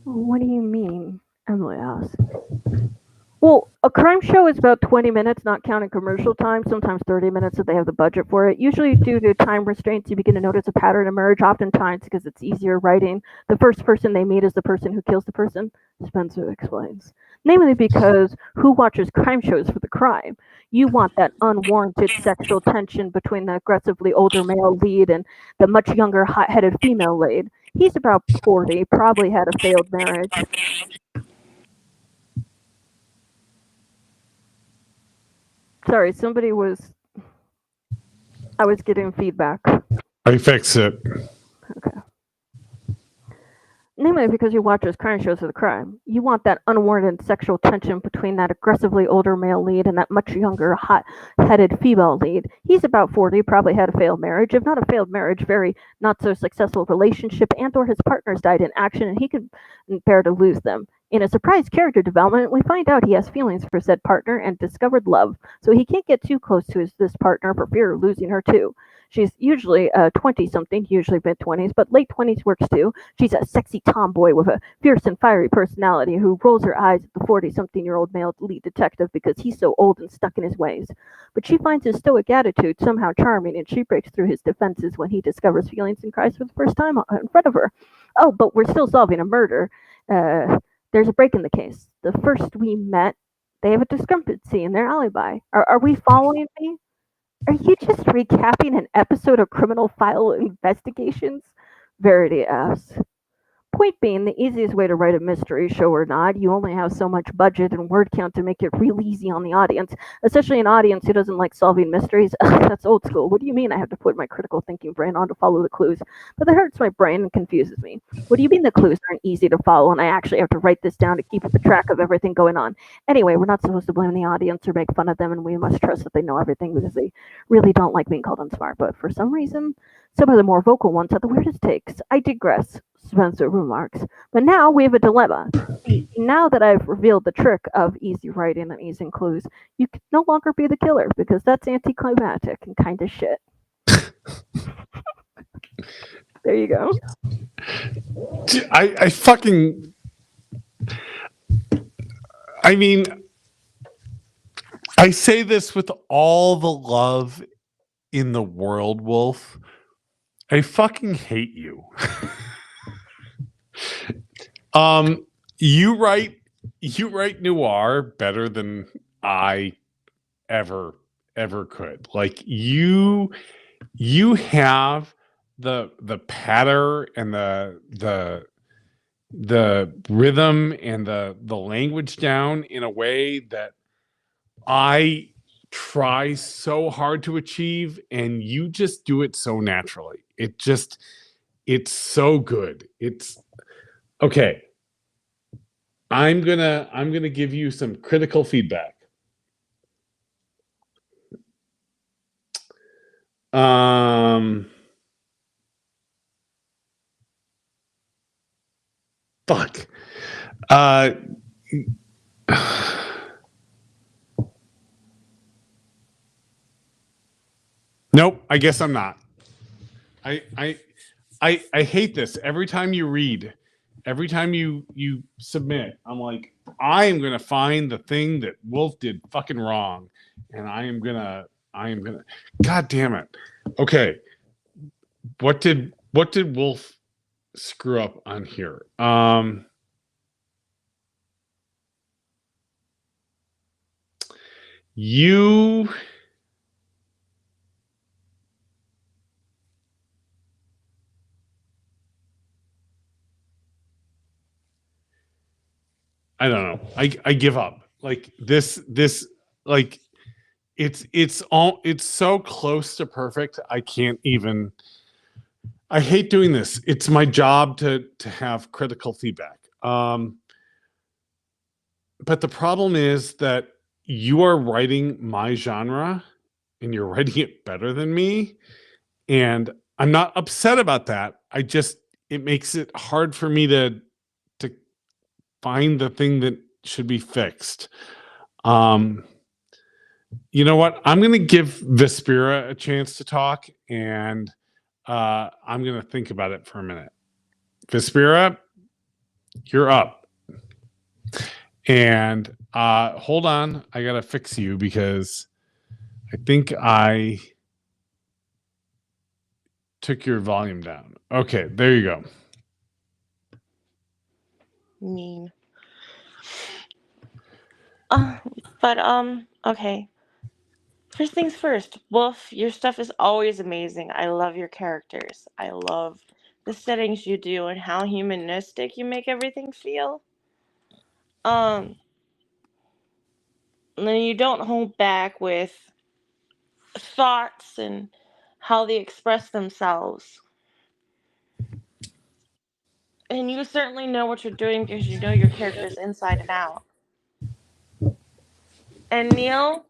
What do you mean? Emily asked. Well, a crime show is about 20 minutes, not counting commercial time, sometimes 30 minutes if they have the budget for it. Usually, due to time restraints, you begin to notice a pattern emerge, oftentimes because it's easier writing. The first person they meet is the person who kills the person, Spencer explains. Namely because who watches crime shows for the crime? You want that unwarranted sexual tension between the aggressively older male lead and the much younger, hot-headed female lead. He's about 40, probably had a failed marriage. Sorry, I was getting feedback. I fix it. Okay. Namely because you watch those crime shows for the crime. You want that unwarranted sexual tension between that aggressively older male lead and that much younger, hot-headed female lead. He's about 40, probably had a failed marriage. If not a failed marriage, very not so successful relationship, and or his partners died in action and he could bear to lose them. In a surprise character development, we find out he has feelings for said partner and discovered love, so he can't get too close to this partner for fear of losing her too. She's usually 20-something, usually mid-20s, but late 20s works too. She's a sexy tomboy with a fierce and fiery personality who rolls her eyes at the 40-something-year-old male lead detective because he's so old and stuck in his ways. But she finds his stoic attitude somehow charming, and she breaks through his defenses when he discovers feelings and cries for the first time in front of her. Oh, but we're still solving a murder. There's a break in the case. The first we met, they have a discrepancy in their alibi. Are we following me? Are you just recapping an episode of Criminal File Investigations? Verity asks. Point being, the easiest way to write a mystery, show or not, you only have so much budget and word count to make it real easy on the audience, especially an audience who doesn't like solving mysteries. That's old school. What do you mean I have to put my critical thinking brain on to follow the clues? But that hurts my brain and confuses me. What do you mean the clues aren't easy to follow and I actually have to write this down to keep track of everything going on? Anyway, we're not supposed to blame the audience or make fun of them, and we must trust that they know everything because they really don't like being called unsmart. But for some reason, some of the more vocal ones have the weirdest takes. I digress, Spencer remarks. But now we have a dilemma. Now that I've revealed the trick of easy writing and easy clues, you can no longer be the killer because that's anticlimactic and kind of shit. There you go. I mean, I say this with all the love in the world, Wolf. I fucking hate you. You write noir better than I ever could. Like you you have the patter and the rhythm and the language down in a way that I try so hard to achieve, and you just do it so naturally. It's so good. It's okay. I'm gonna give you some critical feedback. Fuck. Nope, I guess I'm not. I hate this. Every time you read, every time you submit, I'm like, I am gonna find the thing that Wulf did fucking wrong, and I am gonna God damn it. Okay. What did Wulf screw up on here? You I don't know. I give up. Like this like it's so close to perfect. I can't even. I hate doing this. It's my job to have critical feedback. But the problem is that you are writing my genre and you're writing it better than me. And I'm not upset about that. It makes it hard for me to find the thing that should be fixed. You know what? I'm going to give Vaspira a chance to talk, and I'm going to think about it for a minute. Vaspira, you're up. And hold on. I got to fix you because I think I took your volume down. Okay, there you go. Mean. Okay. First things first, Wolf, your stuff is always amazing. I love your characters. I love the settings you do and how humanistic you make everything feel. And then you don't hold back with thoughts and how they express themselves. And you certainly know what you're doing because you know your characters inside and out. And Neil,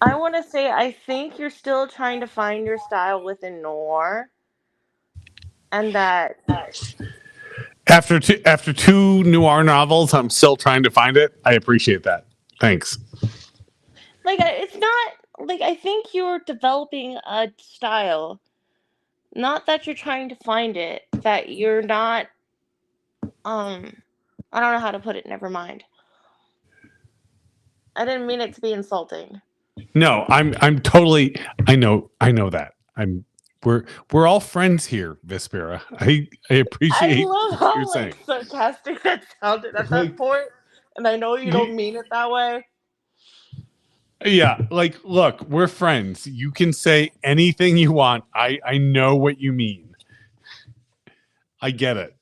I want to say I think you're still trying to find your style within noir. And that After two noir novels, I'm still trying to find it. I appreciate that. Thanks. like it's not like I think you're developing a style. Not that you're trying to find it, that you're not I don't know how to put it, never mind. I didn't mean it to be insulting. No, I'm totally. I know that. We're all friends here, Vaspira. I appreciate I love what how you're saying. sarcastic that sounded at Like, that point, and I know you don't mean it that way. Yeah, like, look, we're friends. You can say anything you want. I know what you mean. I get it.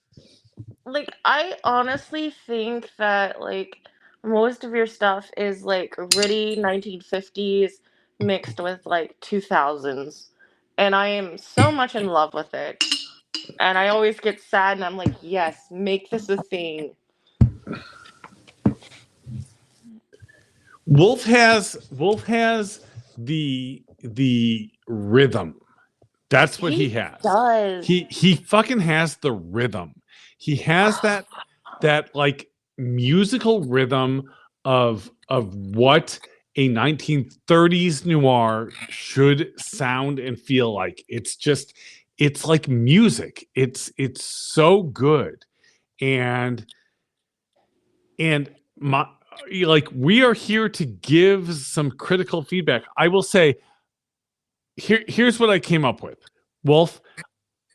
Like, I honestly think that most of your stuff is gritty 1950s mixed with 2000s, and I am so much in love with it. And I always get sad, and I'm like, yes, make this a thing. Wulf has the rhythm. That's what he has. Does. He fucking has the rhythm. He has that like musical rhythm of what a 1930s noir should sound and feel like. It's like music. It's so good. And my we are here to give some critical feedback. I will say here's what I came up with. Wulf,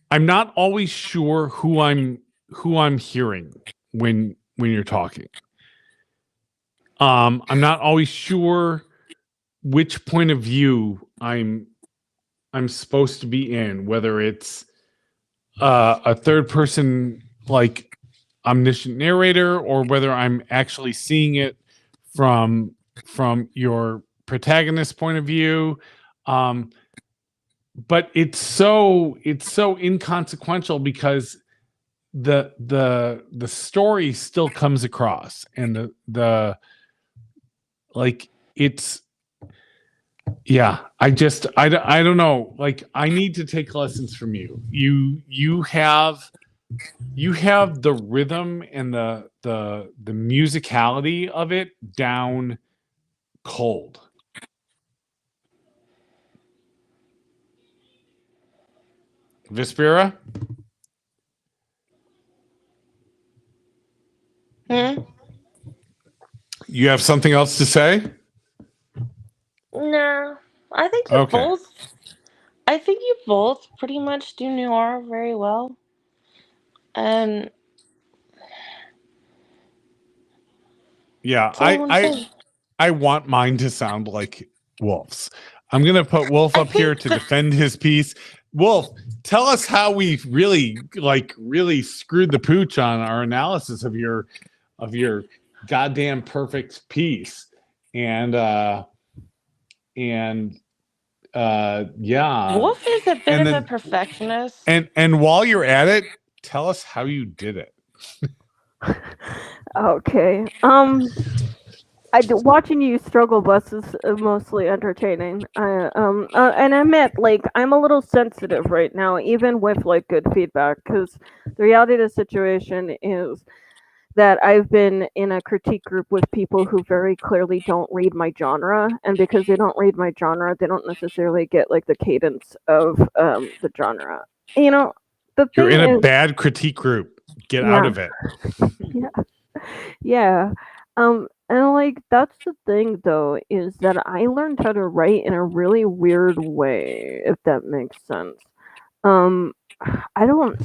I'm not always sure who I'm hearing when you're talking. I'm not always sure which point of view I'm I'm supposed to be in, whether it's a third person like omniscient narrator, or whether I'm actually seeing it from your protagonist point of view. But it's so inconsequential because the story still comes across, and the like it's I don't know, like I need to take lessons from you. You have the rhythm and the musicality of it down cold. Vaspira? You have something else to say? No, I think you Okay. both. I think you both pretty much do noir very well, and Yeah, that's all I want to say. I want mine to sound like Wolf's. I'm gonna put Wolf I up here think to the- defend his piece. Wolf, tell us how we really screwed the pooch on our analysis of your goddamn perfect piece. And yeah. Wolf is a bit and of then- a perfectionist. And while you're at it, tell us how you did it. Okay. Watching you struggle, Bus, is mostly entertaining. And I admit, like, I'm a little sensitive right now, even with like good feedback, because the reality of the situation is that I've been in a critique group with people who very clearly don't read my genre, and because they don't read my genre, they don't necessarily get like the cadence of the genre. You know, the You're thing in a is, bad critique group. Get out of it. yeah. And like that's the thing though, is that I learned how to write in a really weird way, if that makes sense. Um, I don't.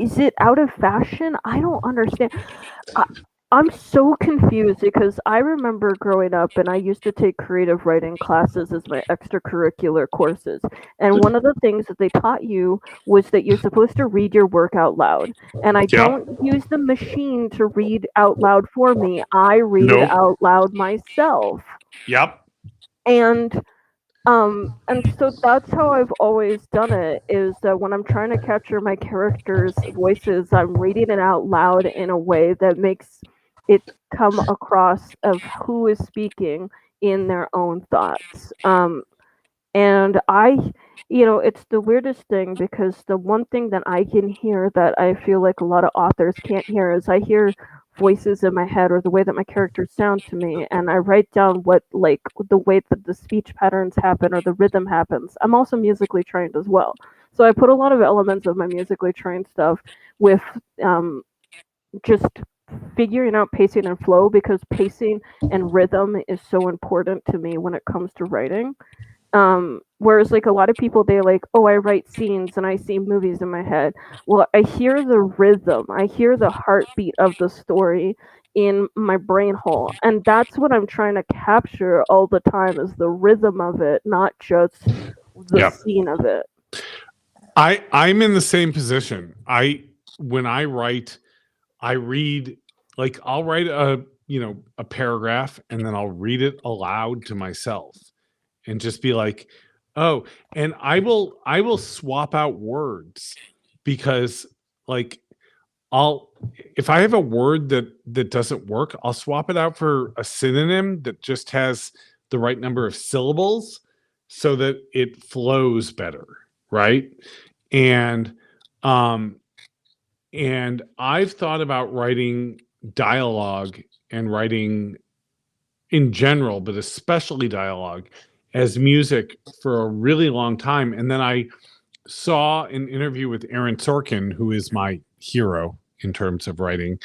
Is it out of fashion? I don't understand. I, I'm so confused because I remember growing up and I used to take creative writing classes as my extracurricular courses. And one of the things that they taught you was that you're supposed to read your work out loud. And I don't use the machine to read out loud for me. I read it out loud myself. Yep. And so that's how I've always done it, is that when I'm trying to capture my characters' voices, I'm reading it out loud in a way that makes it come across of who is speaking in their own thoughts. And it's the weirdest thing because the one thing that I can hear that I feel like a lot of authors can't hear is I hear voices in my head or the way that my characters sound to me, and I write down what, like, the way that the speech patterns happen or the rhythm happens. I'm also musically trained as well, so I put a lot of elements of my musically trained stuff with just figuring out pacing and flow, because pacing and rhythm is so important to me when it comes to writing. Whereas like a lot of people, they like, oh, I write scenes and I see movies in my head. Well, I hear the rhythm, I hear the heartbeat of the story in my brain hole, and that's what I'm trying to capture all the time, is the rhythm of it, not just the scene of it. I'm in the same position. When I write, I read, like, I'll write a paragraph and then I'll read it aloud to myself and just be like, oh, and I will swap out words, because like if I have a word that doesn't work, I'll swap it out for a synonym that just has the right number of syllables so that it flows better, right? And and I've thought about writing dialogue and writing in general, but especially dialogue, as music for a really long time. And then I saw an interview with Aaron Sorkin, who is my hero in terms of writing.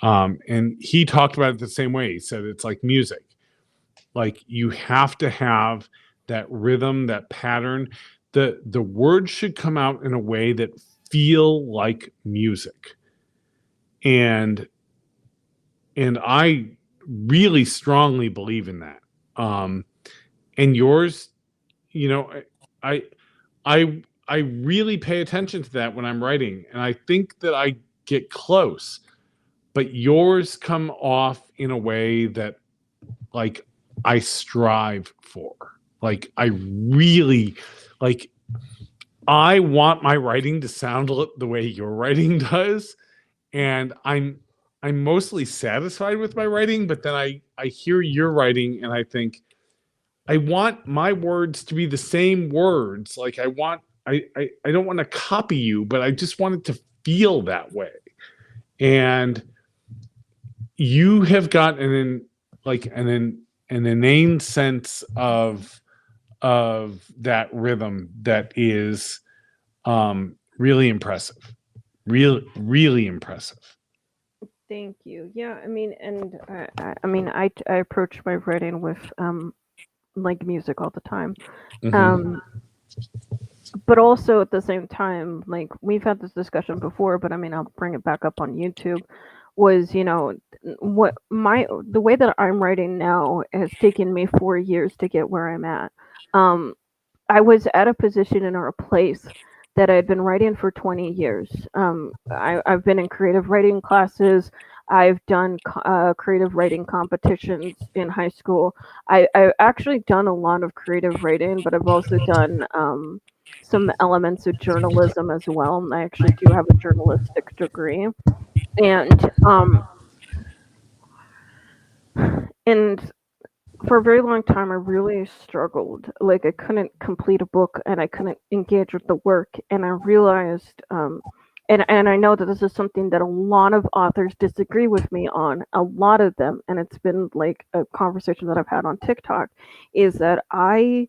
And he talked about it the same way. He said it's like music. Like, you have to have that rhythm, that pattern. The words should come out in a way that feel like music. And I really strongly believe in that. And yours, I really pay attention to that when I'm writing, and I think that I get close, but yours come off in a way that like I strive for. Like I really like I want my writing to sound the way your writing does, and I'm mostly satisfied with my writing, but then I hear your writing and I think I want my words to be the same words. Like I don't want to copy you, but I just want it to feel that way. And you have got an inane sense of that rhythm that is really impressive. Really impressive. Thank you. Yeah, I mean, and I approach my writing with like music all the time. Mhm. But also at the same time, like we've had this discussion before, but I mean, I'll bring it back up on YouTube. Was the way that I'm writing now has taken me 4 years to get where I'm at. I was at a position and or a place that I'd been writing for 20 years. I've been in creative writing classes. I've done creative writing competitions in high school. I've actually done a lot of creative writing, but I've also done some elements of journalism as well. And I actually do have a journalistic degree. And and for a very long time, I really struggled. Like I couldn't complete a book, and I couldn't engage with the work. And I realized, and I know that this is something that a lot of authors disagree with me on. A lot of them, and it's been like a conversation that I've had on TikTok, is that I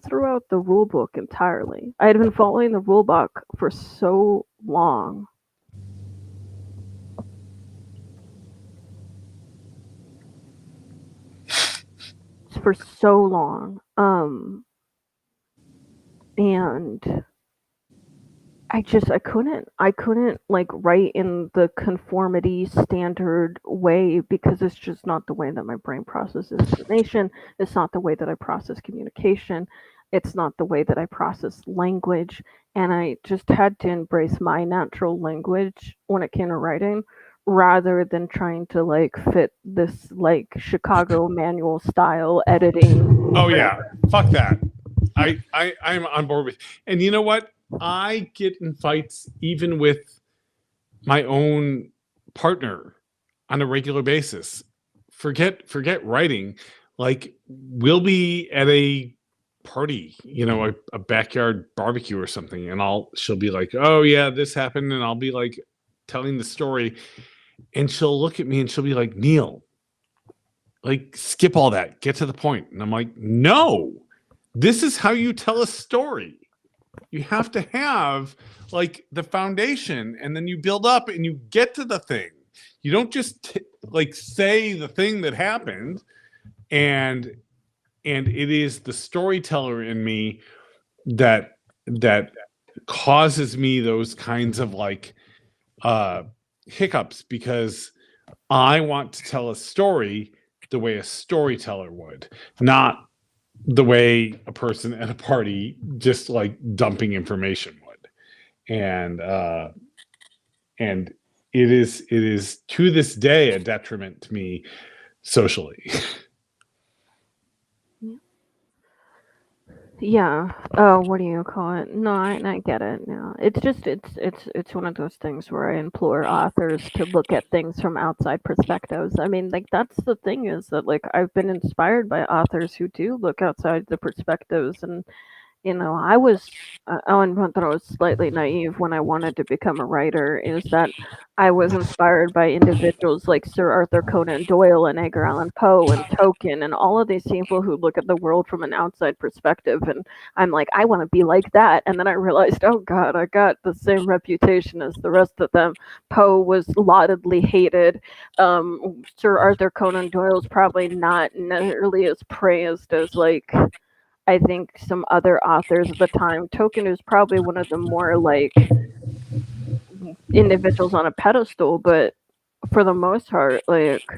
threw out the rule book entirely. I had been following the rule book for so long. For so long. And I couldn't like write in the conformity standard way because it's just not the way that my brain processes information. It's not the way that I process communication. It's not the way that I process language. And I just had to embrace my natural language when it came to writing rather than trying to like fit this like Chicago manual style editing. Oh yeah, fuck that. I'm on board with. And you know what? I get in fights even with my own partner on a regular basis. Forget writing. Like we'll be at a party, a backyard barbecue or something, and she'll be like, "Oh yeah, this happened," and I'll be like telling the story, and she'll look at me and she'll be like, "Neil, like skip all that, get to the point." And I'm like, "No. This is how you tell a story. You have to have like the foundation and then you build up and you get to the thing. You don't just like say the thing that happened." And it is the storyteller in me that causes me those kinds of like hiccups because I want to tell a story the way a storyteller would, not the way a person at a party just like dumping information would. And it is to this day a detriment to me socially. Yeah. What do you call it? No, I get it. No, it's just it's one of those things where I implore authors to look at things from outside perspectives. I mean, like that's the thing is that like I've been inspired by authors who do look outside the perspectives, and I was Ellen thought I was slightly naive when I wanted to become a writer. Is that I was inspired by individuals like Sir Arthur Conan Doyle and Edgar Allan Poe and Tolkien and all of these people who look at the world from an outside perspective. And I'm like, I want to be like that. And then I realized, oh God, I got the same reputation as the rest of them. Poe was laudably hated. Sir Arthur Conan Doyle's probably not nearly as praised as like I think some other authors of the time. Tolkien is probably one of the more like individuals on a pedestal, but for the most part, like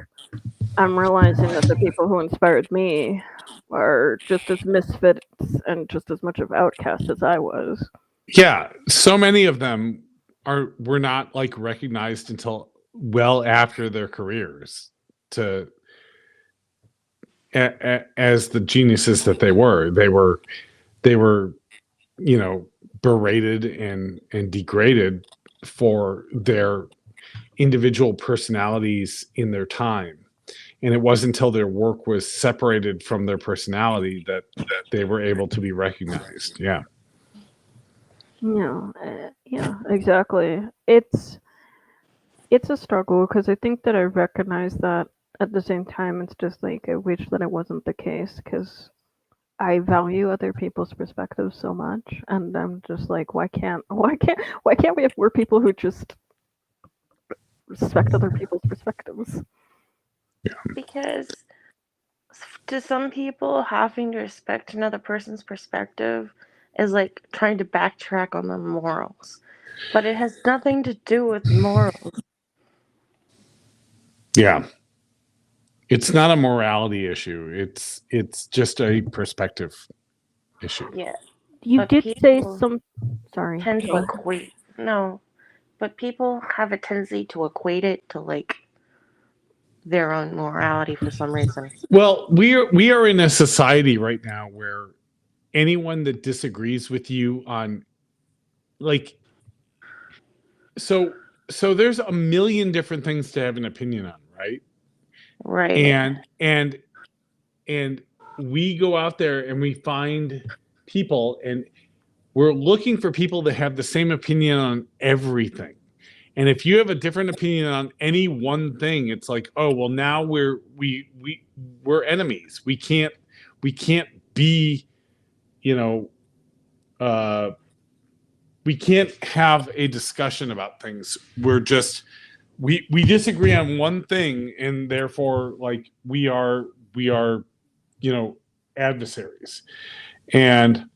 I'm realizing that the people who inspired me are just as misfits and just as much of outcasts as I was. Yeah, so many of them were not like recognized until well after their careers to as the geniuses that they were. They were, you know, berated and degraded for their individual personalities in their time. And it wasn't until their work was separated from their personality that they were able to be recognized. Yeah. Yeah, exactly. It's a struggle because I think that I recognize that at the same time. It's just like I wish that it wasn't the case because I value other people's perspectives so much, and I'm just like, why can't we have more people who just respect other people's perspectives? Because to some people, having to respect another person's perspective is like trying to backtrack on their morals. But it has nothing to do with morals. Yeah. It's not a morality issue. It's just a perspective issue. Yeah. You But did say people some. Sorry. tend to go ahead. equate. No. But people have a tendency to equate it to like their own morality for some reason. Well, we are in a society right now where anyone that disagrees with you on like so there's a million different things to have an opinion on, right? Right. And we go out there and we find people and we're looking for people that have the same opinion on everything. And if you have a different opinion on any one thing, it's like, oh well, now we're enemies. We can't be, you know, we can't have a discussion about things. We're just we disagree on one thing, and therefore, like we are, you know, adversaries. And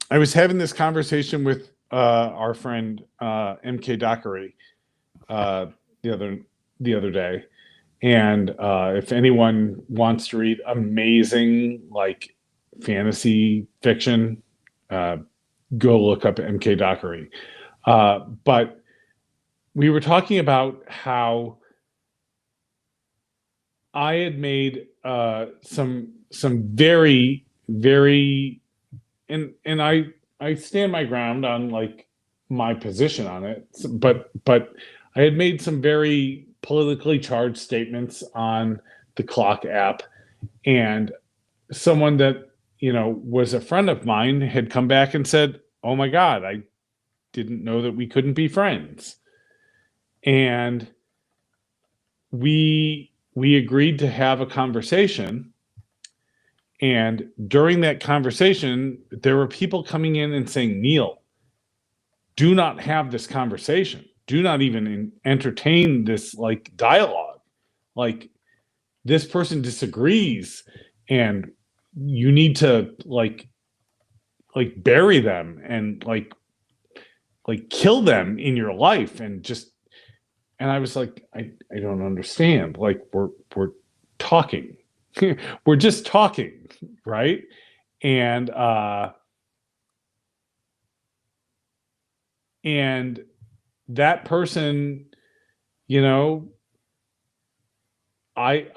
I was having this conversation with our friend MK Dockery the other day, and if anyone wants to read amazing like fantasy fiction, go look up MK Dockery. But we were talking about how I had made some very and I stand my ground on like my position on it, but I had made some very politically charged statements on the Clock app, and someone that, you know, was a friend of mine had come back and said, "Oh my God, I didn't know that we couldn't be friends." And we agreed to have a conversation. And during that conversation, there were people coming in and saying, "Neil, do not have this conversation. Do not even entertain this like dialogue. Like this person disagrees and you need to like bury them and like kill them in your life." And just, and I was like, I don't understand. Like we're talking. We're just talking, right? And that person, you know, I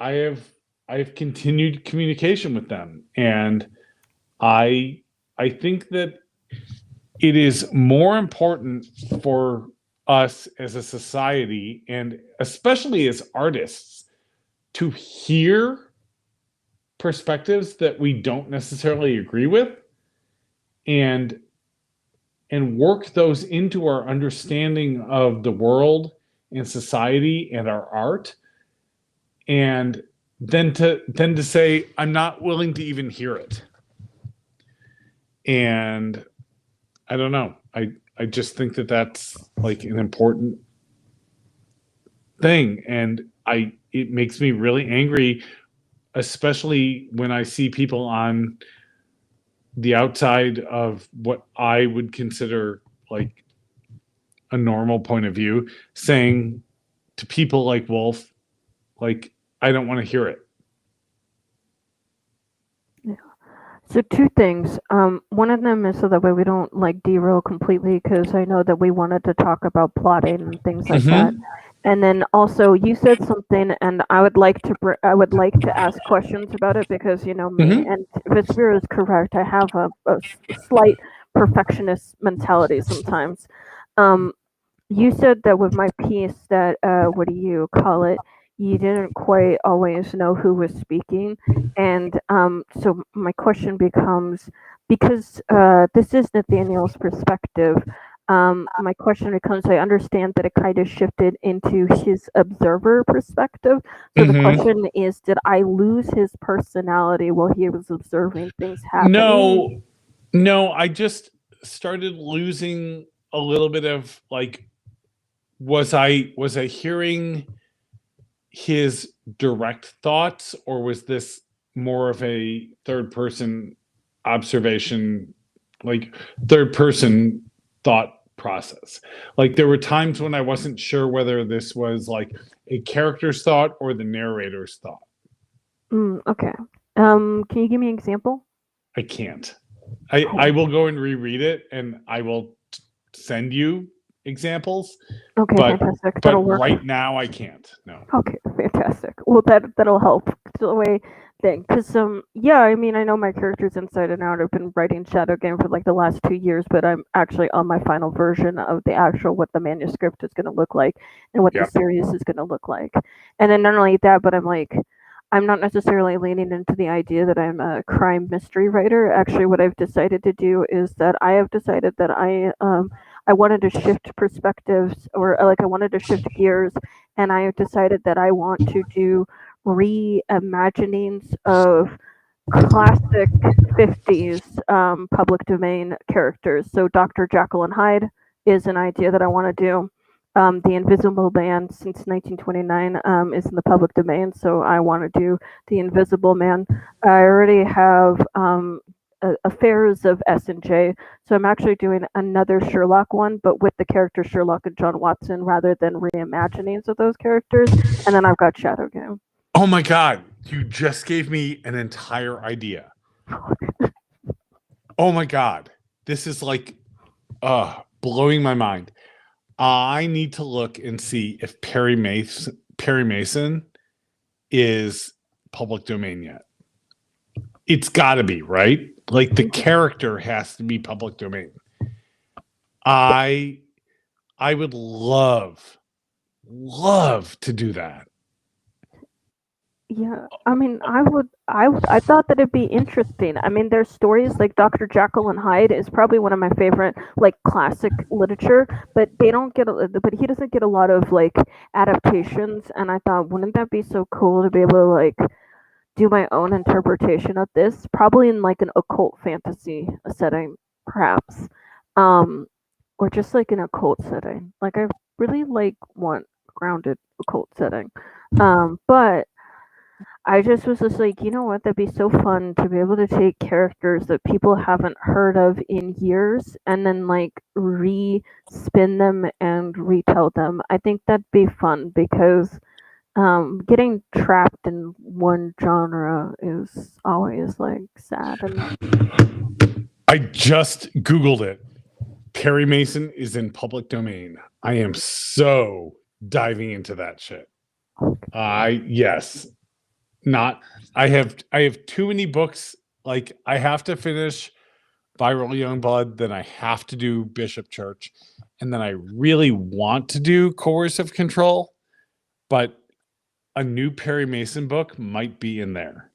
have continued communication with them, and I think that it is more important for us as a society and especially as artists to hear perspectives that we don't necessarily agree with and work those into our understanding of the world and society and our art, and then to say I'm not willing to even hear it. And I don't know, I just think that that's like an important thing, and it makes me really angry, especially when I see people on the outside of what I would consider like a normal point of view saying to people like Wulf, like, I don't want to hear it. So two things. One of them is so that way we don't like derail completely, because I know that we wanted to talk about plotting and things like that. And then also you said something, and I would like to ask questions about it, because you know me, and Vaspira is correct. I have a slight perfectionist mentality sometimes. You said that with my piece that what do you call it? You didn't quite always know who was speaking, and so my question becomes, because this is Nathaniel's perspective. My question becomes: I understand that it kind of shifted into his observer perspective. So the question is, did I lose his personality while he was observing things happening? No, I just started losing a little bit of like, was I hearing his direct thoughts, or was this more of a third person observation, like third person thought process? Like there were times when I wasn't sure whether this was like a character's thought or the narrator's thought. Okay. Can you give me an example? I can't. I will go and reread it, and I will send you examples. Okay, fantastic. But That'll work. right now I can't. No. Okay, fantastic. Well, that'll help. The way thing, because yeah, I mean, I know my characters inside and out. I've been writing Shadow Game for like the last 2 years, but I'm actually on my final version of the actual what the manuscript is going to look like and what the series is going to look like. And then not only that, but I'm not necessarily leaning into the idea that I'm a crime mystery writer. Actually, what I've decided to do is that I have decided that I wanted to shift perspectives, or like I wanted to shift gears, and I have decided that I want to do reimaginings of classic 50s public domain characters. So Dr. Jekyll and Hyde is an idea that I want to do. The Invisible Man since 1929 is in the public domain, so I want to do the Invisible Man. I already have Affairs of S&J, so I'm actually doing another Sherlock one, but with the character Sherlock and John Watson rather than reimaginings of those characters. And then I've got Shadow Game. Oh my God, you just gave me an entire idea. Oh my God, this is like blowing my mind. I need to look and see if Perry Mason is public domain yet. It's got to be, right? Like the character has to be public domain. I would love to do that. Yeah, I mean, I thought that it'd be interesting. I mean, there's stories like Dr. Jekyll and Hyde is probably one of my favorite, like classic literature, but he doesn't get a lot of like adaptations. And I thought, wouldn't that be so cool to be able to like do my own interpretation of this, probably in like an occult fantasy setting, perhaps, or just like an occult setting. Like I really want grounded occult setting, but I just was just like, you know what, that'd be so fun to be able to take characters that people haven't heard of in years and then like re-spin them and retell them. I think that'd be fun because getting trapped in one genre is always like sad. And I just Googled it. Perry Mason is in public domain. I am so diving into that shit. Yes. I have too many books. Like I have to finish Viral Youngblood, then I have to do Bishop Church, and then I really want to do Coercive Control, but a new Perry Mason book might be in there.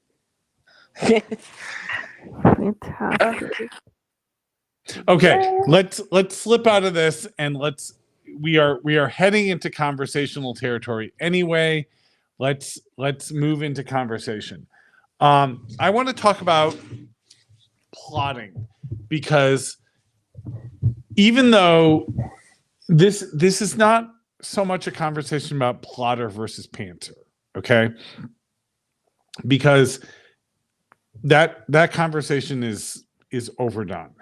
Fantastic. Okay, let's slip out of this and we are heading into conversational territory anyway. Let's move into conversation. I want to talk about plotting because even though this is not so much a conversation about plotter versus pantser, okay? Because that conversation is overdone.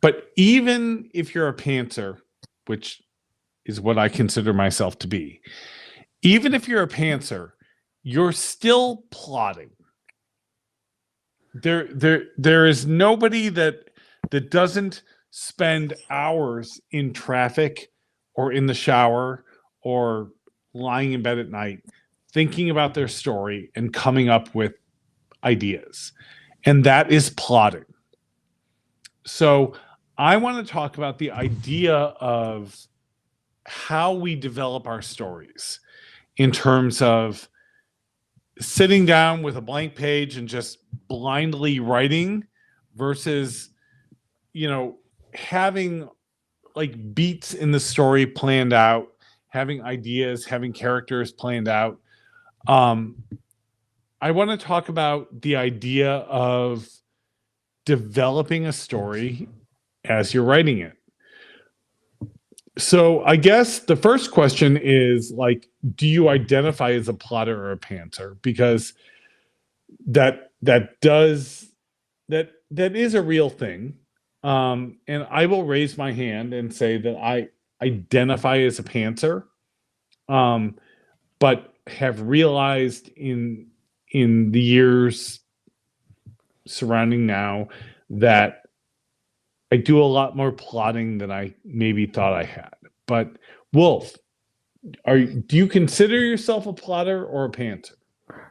But even if you're a pantser, which is what I consider myself to be, even if you're a pantser, you're still plotting. There is nobody that doesn't spend hours in traffic or in the shower or lying in bed at night thinking about their story and coming up with ideas. And that is plotting. So I want to talk about the idea of how we develop our stories in terms of sitting down with a blank page and just blindly writing versus, having like beats in the story planned out, having ideas, having characters planned out. I want to talk about the idea of developing a story as you're writing it. So I guess the first question is like, do you identify as a plotter or a pantser? Because that is a real thing. And I will raise my hand and say that I identify as a pantser, but have realized in the years surrounding now that I do a lot more plotting than I maybe thought I had. But Wulf, do you consider yourself a plotter or a pantser?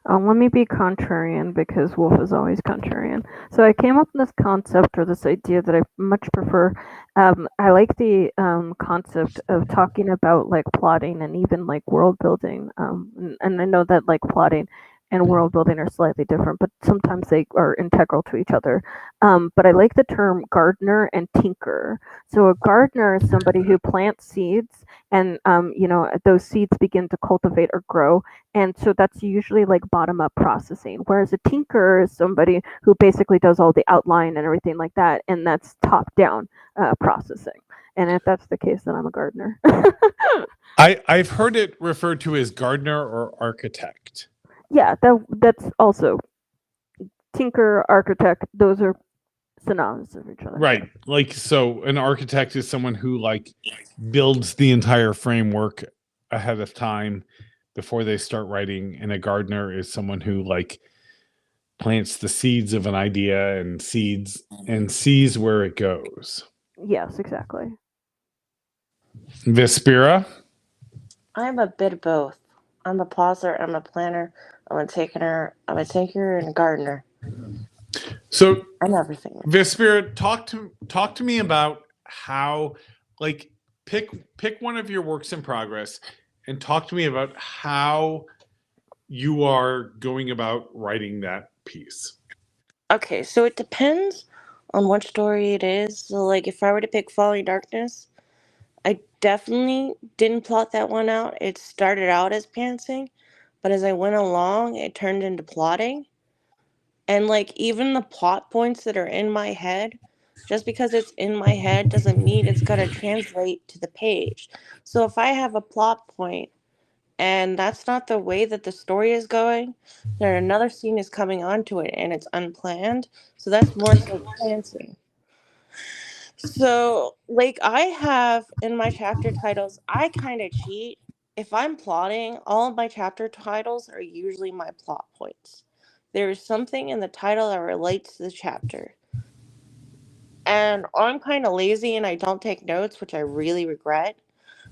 Let me be contrarian because Wolf is always contrarian. So I came up with this concept or this idea that I much prefer. I like the concept of talking about like plotting and even like world building. And I know that like plotting and world building are slightly different, but sometimes they are integral to each other. But I like the term gardener and tinker. So a gardener is somebody who plants seeds and those seeds begin to cultivate or grow, and so that's usually like bottom up processing, whereas a tinker is somebody who basically does all the outline and everything like that, and that's top down processing. And if that's the case, then I'm a gardener. I've heard it referred to as gardener or architect. Yeah, that's also tinker, architect, those are synonymous of each other. Right. Like, so an architect is someone who like builds the entire framework ahead of time before they start writing, and a gardener is someone who like plants the seeds of an idea and sees where it goes. Yes, exactly. Vaspira? I'm a bit of both. I'm a plotter, I'm a planner, I'm a tinker and a gardener. So I'm everything. Vaspira, talk to me about how, like, pick one of your works in progress and talk to me about how you are going about writing that piece. Okay, so it depends on what story it is. So, like, if I were to pick Falling Darkness, I definitely didn't plot that one out. It started out as pantsing, but as I went along, it turned into plotting. And, like, even the plot points that are in my head, just because it's in my head doesn't mean it's going to translate to the page. So if I have a plot point and that's not the way that the story is going, then another scene is coming onto it and it's unplanned. So that's more so pantsing. So, like, I have in my chapter titles, I kind of cheat. If I'm plotting, all of my chapter titles are usually my plot points. There is something in the title that relates to the chapter. And I'm kind of lazy and I don't take notes, which I really regret.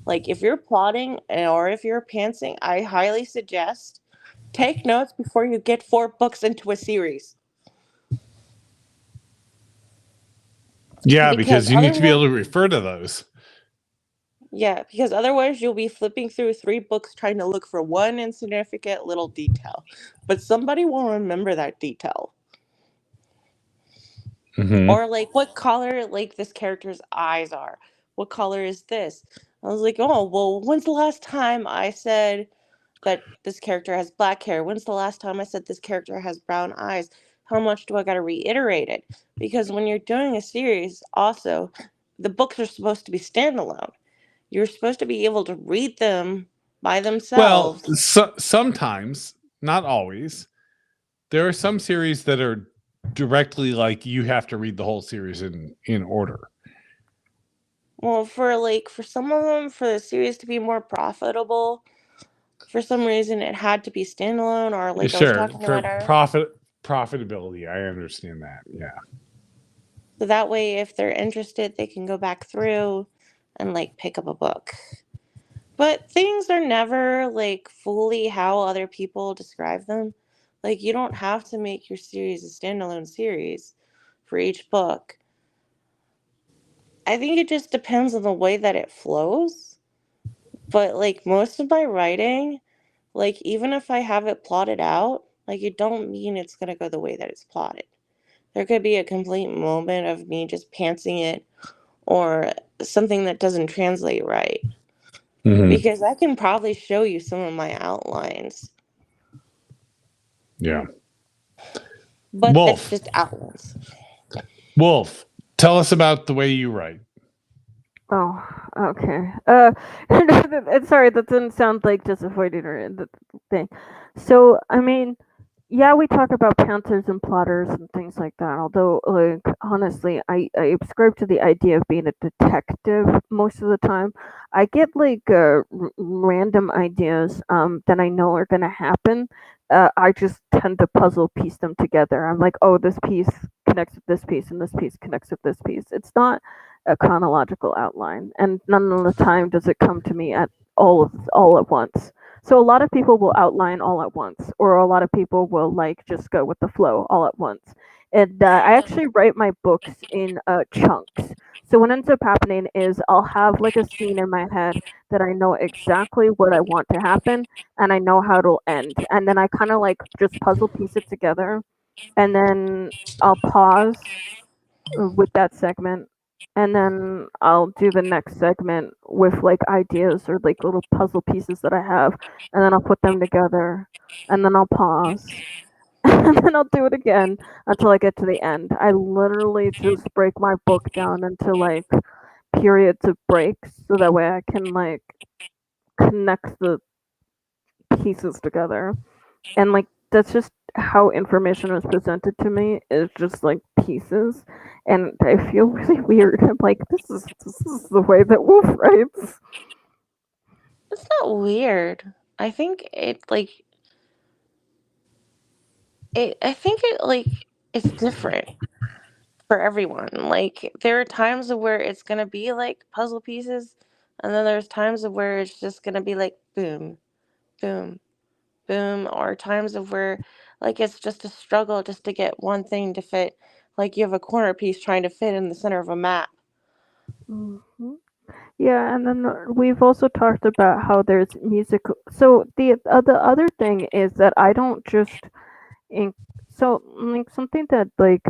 Like, if you're plotting or if you're pantsing, I highly suggest take notes before you get 4 books into a series. Yeah, because you need to be able to refer to those. Yeah, because otherwise you'll be flipping through 3 books trying to look for one insignificant little detail. But somebody will remember that detail. Mm-hmm. Or, like, what color, like, this character's eyes are. What color is this? I was like, oh, well, when's the last time I said that this character has black hair? When's the last time I said this character has brown eyes? How much do I got to reiterate it? Because when you're doing a series, also, the books are supposed to be standalone. You're supposed to be able to read them by themselves. Well, sometimes, not always. There are some series that are directly like you have to read the whole series in order. Well, for some of them, for the series to be more profitable, for some reason it had to be standalone, or like I was Sure, talking for about her. profitability, I understand that. Yeah. So that way, if they're interested, they can go back through and like pick up a book. But things are never like fully how other people describe them. Like, you don't have to make your series a standalone series for each book. I think it just depends on the way that it flows. But like most of my writing, like even if I have it plotted out, like it don't mean it's gonna go the way that it's plotted. There could be a complete moment of me just pantsing it, or something that doesn't translate right. Because I can probably show you some of my outlines, Yeah. but it's Wolf. just outlines. Wolf, tell us about the way you write. Oh, okay. Sorry, that didn't sound like disappointing or the thing. So, I mean, yeah, we talk about pantsers and plotters and things like that. Although, like, honestly, I subscribe to the idea of being a detective most of the time. I get like random ideas that I know are gonna happen. I just tend to puzzle piece them together. I'm like, oh, this piece connects with this piece, and this piece connects with this piece. It's not a chronological outline, and none of the time does it come to me at all at once. So a lot of people will outline all at once, or a lot of people will like just go with the flow all at once. And I actually write my books in chunks. So what ends up happening is I'll have like a scene in my head that I know exactly what I want to happen, and I know how it'll end. And then I kind of like just puzzle piece it together, and then I'll pause with that segment, and then I'll do the next segment with like ideas or like little puzzle pieces that I have, and then I'll put them together, and then I'll pause, and then I'll do it again until I get to the end. I literally just break my book down into like periods of breaks so that way I can like connect the pieces together. And like that's just how information is presented to me, is just like pieces, and I feel really weird. I'm like, this is the way that Wolf writes. It's not weird. I think it like I think it like it's different for everyone. Like there are times of where it's gonna be like puzzle pieces, and then there's times of where it's just gonna be like boom, boom, boom, or times of where like it's just a struggle just to get one thing to fit. Like you have a corner piece trying to fit in the center of a map. hmm Yeah, and then we've also talked about how there's music. So the other thing is that I don't just in so like something that like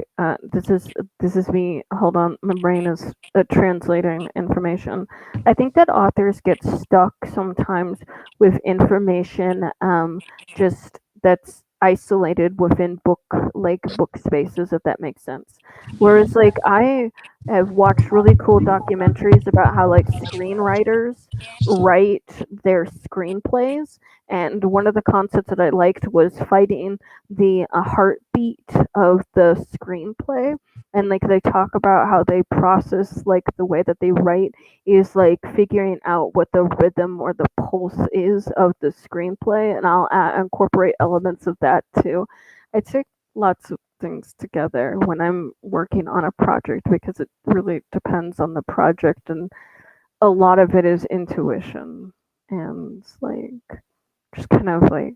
this is me. Hold on, my brain is translating information. I think that authors get stuck sometimes with information just that's isolated within book spaces, if that makes sense. Whereas like I have watched really cool documentaries about how like screenwriters write their screenplays, and one of the concepts that I liked was fighting the heartbeat of the screenplay. And like they talk about how they process like the way that they write is like figuring out what the rhythm or the pulse is of the screenplay, and I'll incorporate elements of that too. I take lots of things together when I'm working on a project because it really depends on the project, and a lot of it is intuition and like just kind of like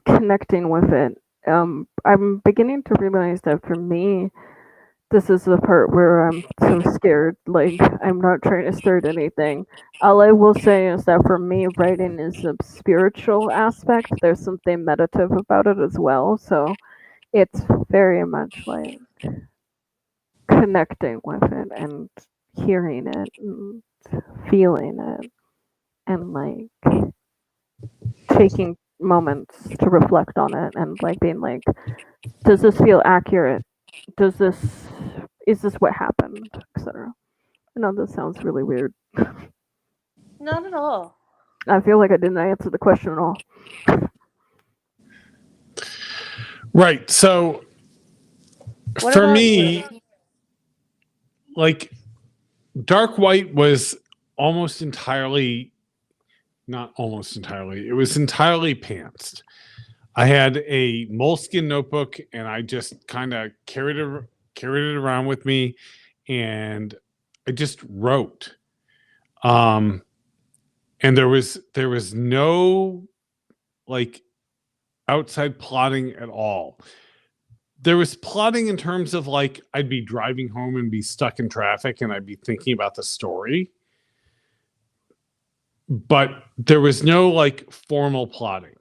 connecting with it. I'm beginning to realize that for me, this is the part where I'm so scared. Like, I'm not trying to start anything. All I will say is that for me, writing is a spiritual aspect. There's something meditative about it as well. So it's very much like connecting with it and hearing it and feeling it and like taking moments to reflect on it and like being like, does this feel accurate? Does this is this what happened, etc. I know this sounds really weird. Not at all. I feel like I didn't answer the question at all. Right. So What for about me, you? like Dark White was almost entirely not almost entirely. It was entirely pantsed. I had a moleskin notebook, and I just kind of carried it around with me, and I just wrote. And there was no like outside plotting at all. There was plotting in terms of like I'd be driving home and be stuck in traffic, and I'd be thinking about the story. But there was no like formal plotting.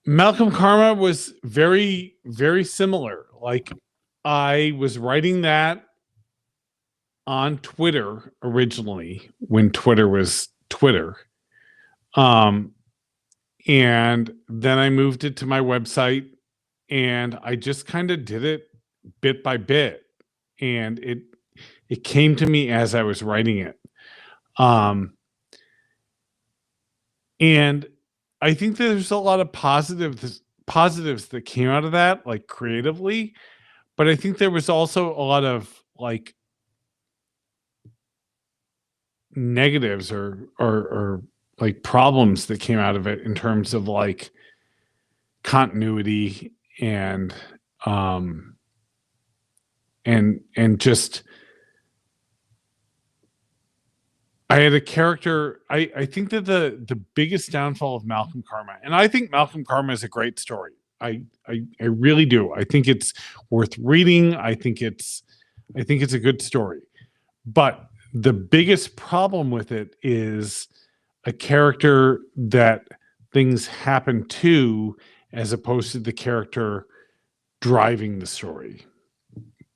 Malcolm Karma was very, very similar. Like I was writing that on Twitter originally when Twitter was Twitter. And then I moved it to my website, and I just kind of did it bit by bit. And it came to me as I was writing it. And I think there's a lot of positives that came out of that, like creatively, but I think there was also a lot of like negatives or like problems that came out of it in terms of like continuity and just I had a character. I think that the biggest downfall of Malcolm Karma, and I think Malcolm Karma is a great story. I really do. I think it's worth reading. I think it's a good story. But the biggest problem with it is a character that things happen to, as opposed to the character driving the story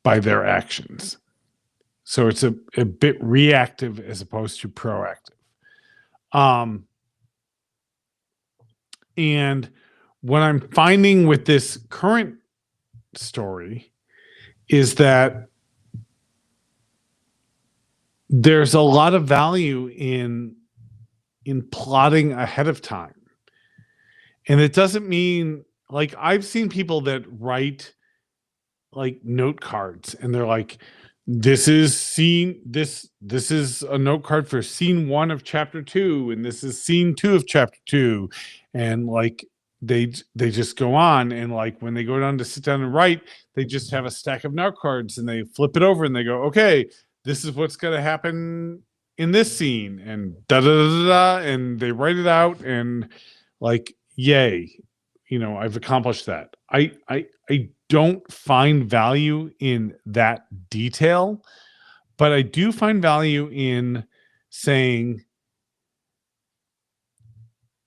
by their actions. So it's a bit reactive as opposed to proactive. And what I'm finding with this current story is that there's a lot of value in plotting ahead of time. And it doesn't mean, like, I've seen people that write like note cards, and they're like, this is a note card for scene 1 of chapter 2, and this is scene 2 of chapter 2, and like they just go on, and like when they go down to sit down and write, they just have a stack of note cards, and they flip it over and they go, okay, this is what's going to happen in this scene, and da da da da, and they write it out, and like, yay, I've accomplished that. I don't find value in that detail, but I do find value in saying,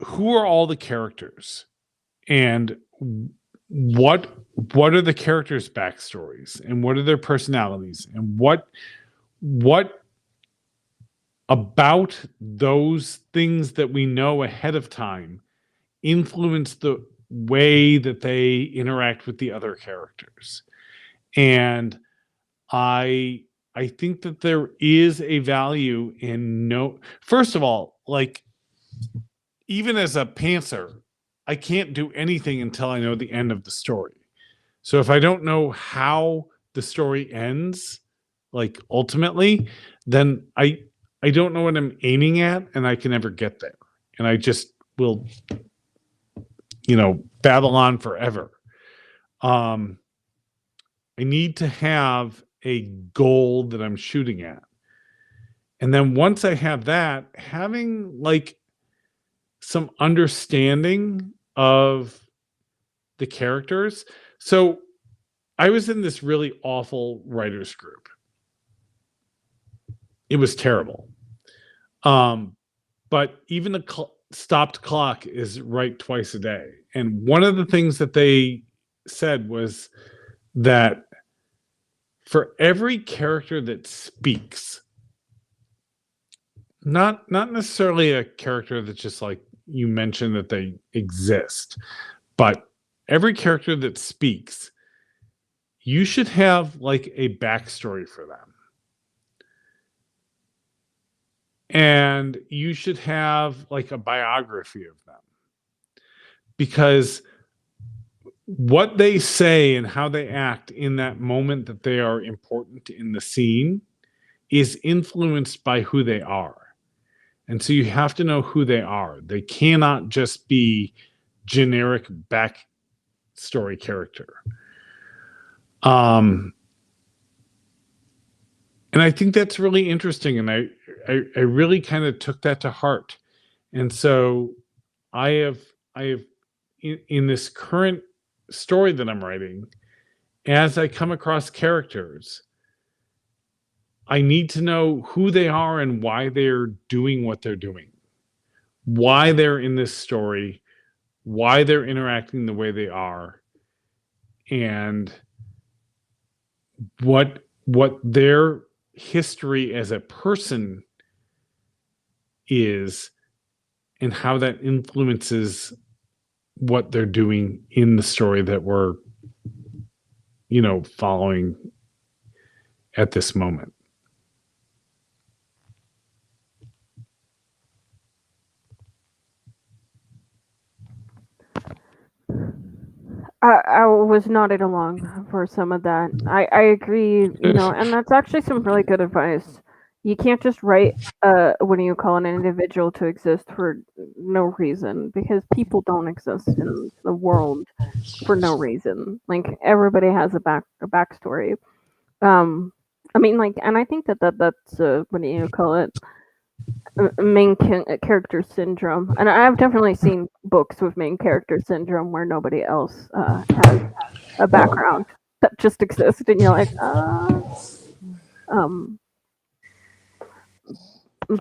who are all the characters, and what are the characters' backstories, and what are their personalities, and what about those things that we know ahead of time influence the way that they interact with the other characters. And I think that there is a value in first of all, like, even as a pantser, I can't do anything until I know the end of the story. So if I don't know how the story ends, like ultimately, then I don't know what I'm aiming at, and I can never get there. And I just will babble on forever. I need to have a goal that I'm shooting at. And then once I have that, having like some understanding of the characters. So I was in this really awful writers group. It was terrible. But even the stopped clock is right twice a day. And one of the things that they said was that for every character that speaks, not necessarily a character that's just like you mentioned that they exist, but every character that speaks, you should have like a backstory for them. And you should have like a biography of them, because what they say and how they act in that moment that they are important in the scene is influenced by who they are. And so you have to know who they are. They cannot just be generic backstory character. And I think that's really interesting. And I really kind of took that to heart. And so I have in this current story that I'm writing, as I come across characters, I need to know who they are and why they're doing what they're doing, why they're in this story, why they're interacting the way they are, and what their history as a person is, and how that influences what they're doing in the story that we're, following at this moment. I was nodding along for some of that. I agree, and that's actually some really good advice. You can't just write what do you call an individual to exist for no reason, because people don't exist in the world for no reason. Like, everybody has a backstory. I mean, like, and I think that's what do you call it? Main character syndrome, and I've definitely seen books with main character syndrome where nobody else has a background that just exists, and you're like,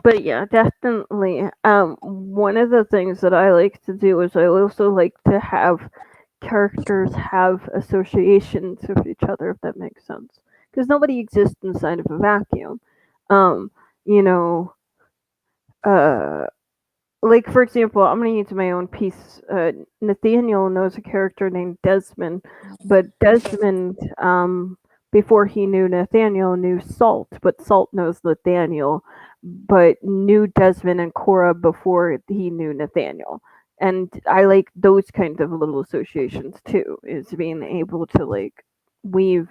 but yeah, definitely. One of the things that I like to do is I also like to have characters have associations with each other, if that makes sense, because nobody exists inside of a vacuum. You know, like, for example, I'm going to use my own piece. Nathaniel knows a character named Desmond, but Desmond, before he knew Nathaniel, knew Salt, but Salt knows Nathaniel, but knew Desmond and Cora before he knew Nathaniel. And I like those kinds of little associations too, is being able to like weave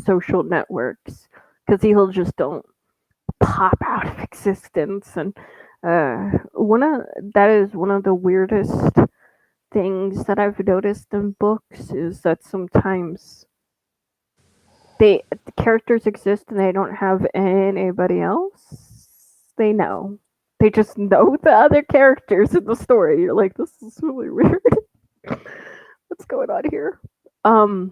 social networks, because he'll just don't pop out of existence. And that is one of the weirdest things that I've noticed in books, is that sometimes the characters exist and they don't have anybody else they know. They just know the other characters in the story. You're like, this is really weird. What's going on here? And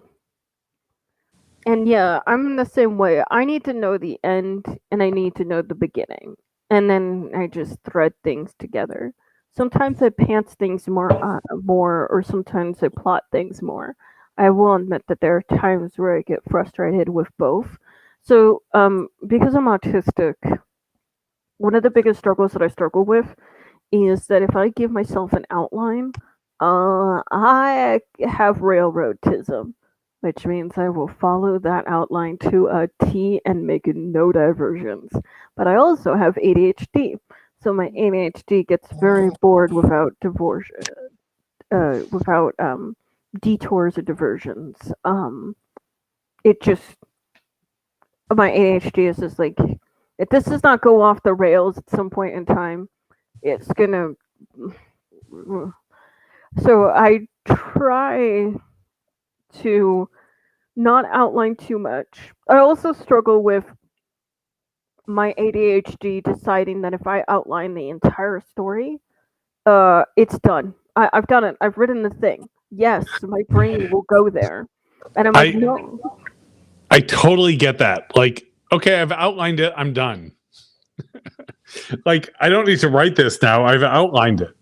yeah, I'm the same way. I need to know the end and I need to know the beginning. And then I just thread things together. Sometimes I pants things more, or sometimes I plot things more. I will admit that there are times where I get frustrated with both. So, because I'm autistic, one of the biggest struggles that I struggle with is that if I give myself an outline, I have railroadism, which means I will follow that outline to a T and make no diversions. But I also have ADHD, so my ADHD gets very bored without detours or diversions. It just, my ADHD is just like, if this does not go off the rails at some point in time, it's gonna. So I try to not outline too much. I also struggle with my ADHD deciding that if I outline the entire story, it's done. I've done it. I've written the thing. Yes, my brain will go there. And I'm like, no. I totally get that. Like, okay, I've outlined it. I'm done. Like, I don't need to write this now. I've outlined it.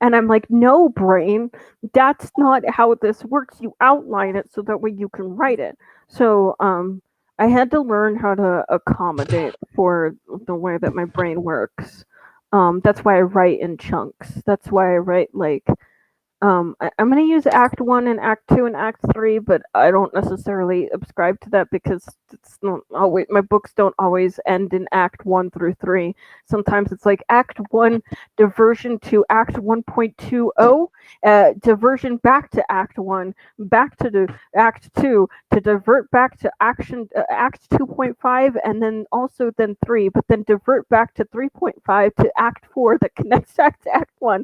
And I'm like, no, brain, that's not how this works. You outline it so that way you can write it. So I had to learn how to accommodate for the way that my brain works. That's why I write in chunks. That's why I write like I'm going to use Act 1 and Act 2 and Act 3, but I don't necessarily subscribe to that because it's not always, my books don't always end in Act 1 through 3. Sometimes it's like Act 1, diversion to Act 1.20, diversion back to Act 1, back to the Act 2, to divert back to Act 2.5, and then also then 3, but then divert back to 3.5 to Act 4 that connects back to Act 1.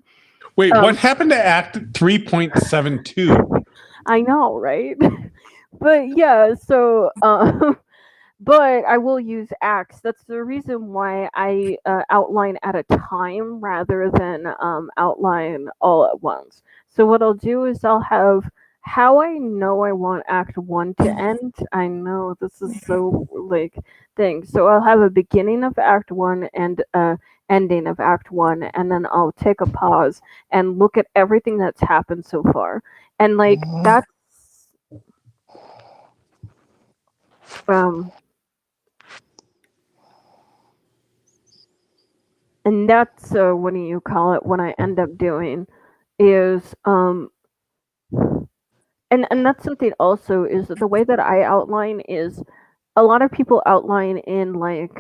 Wait, what happened to Act 3.72? I know, right? But yeah, so but I will use acts. That's the reason why I outline at a time rather than outline all at once. So what I'll do is I'll have how I know I want Act 1 to end. I know this is so like thing. So I'll have a beginning of Act 1 and ending of Act 1, and then I'll take a pause and look at everything that's happened so far. And like that's and that's what do you call it, what I end up doing is and that's something also is that the way that I outline is a lot of people outline in like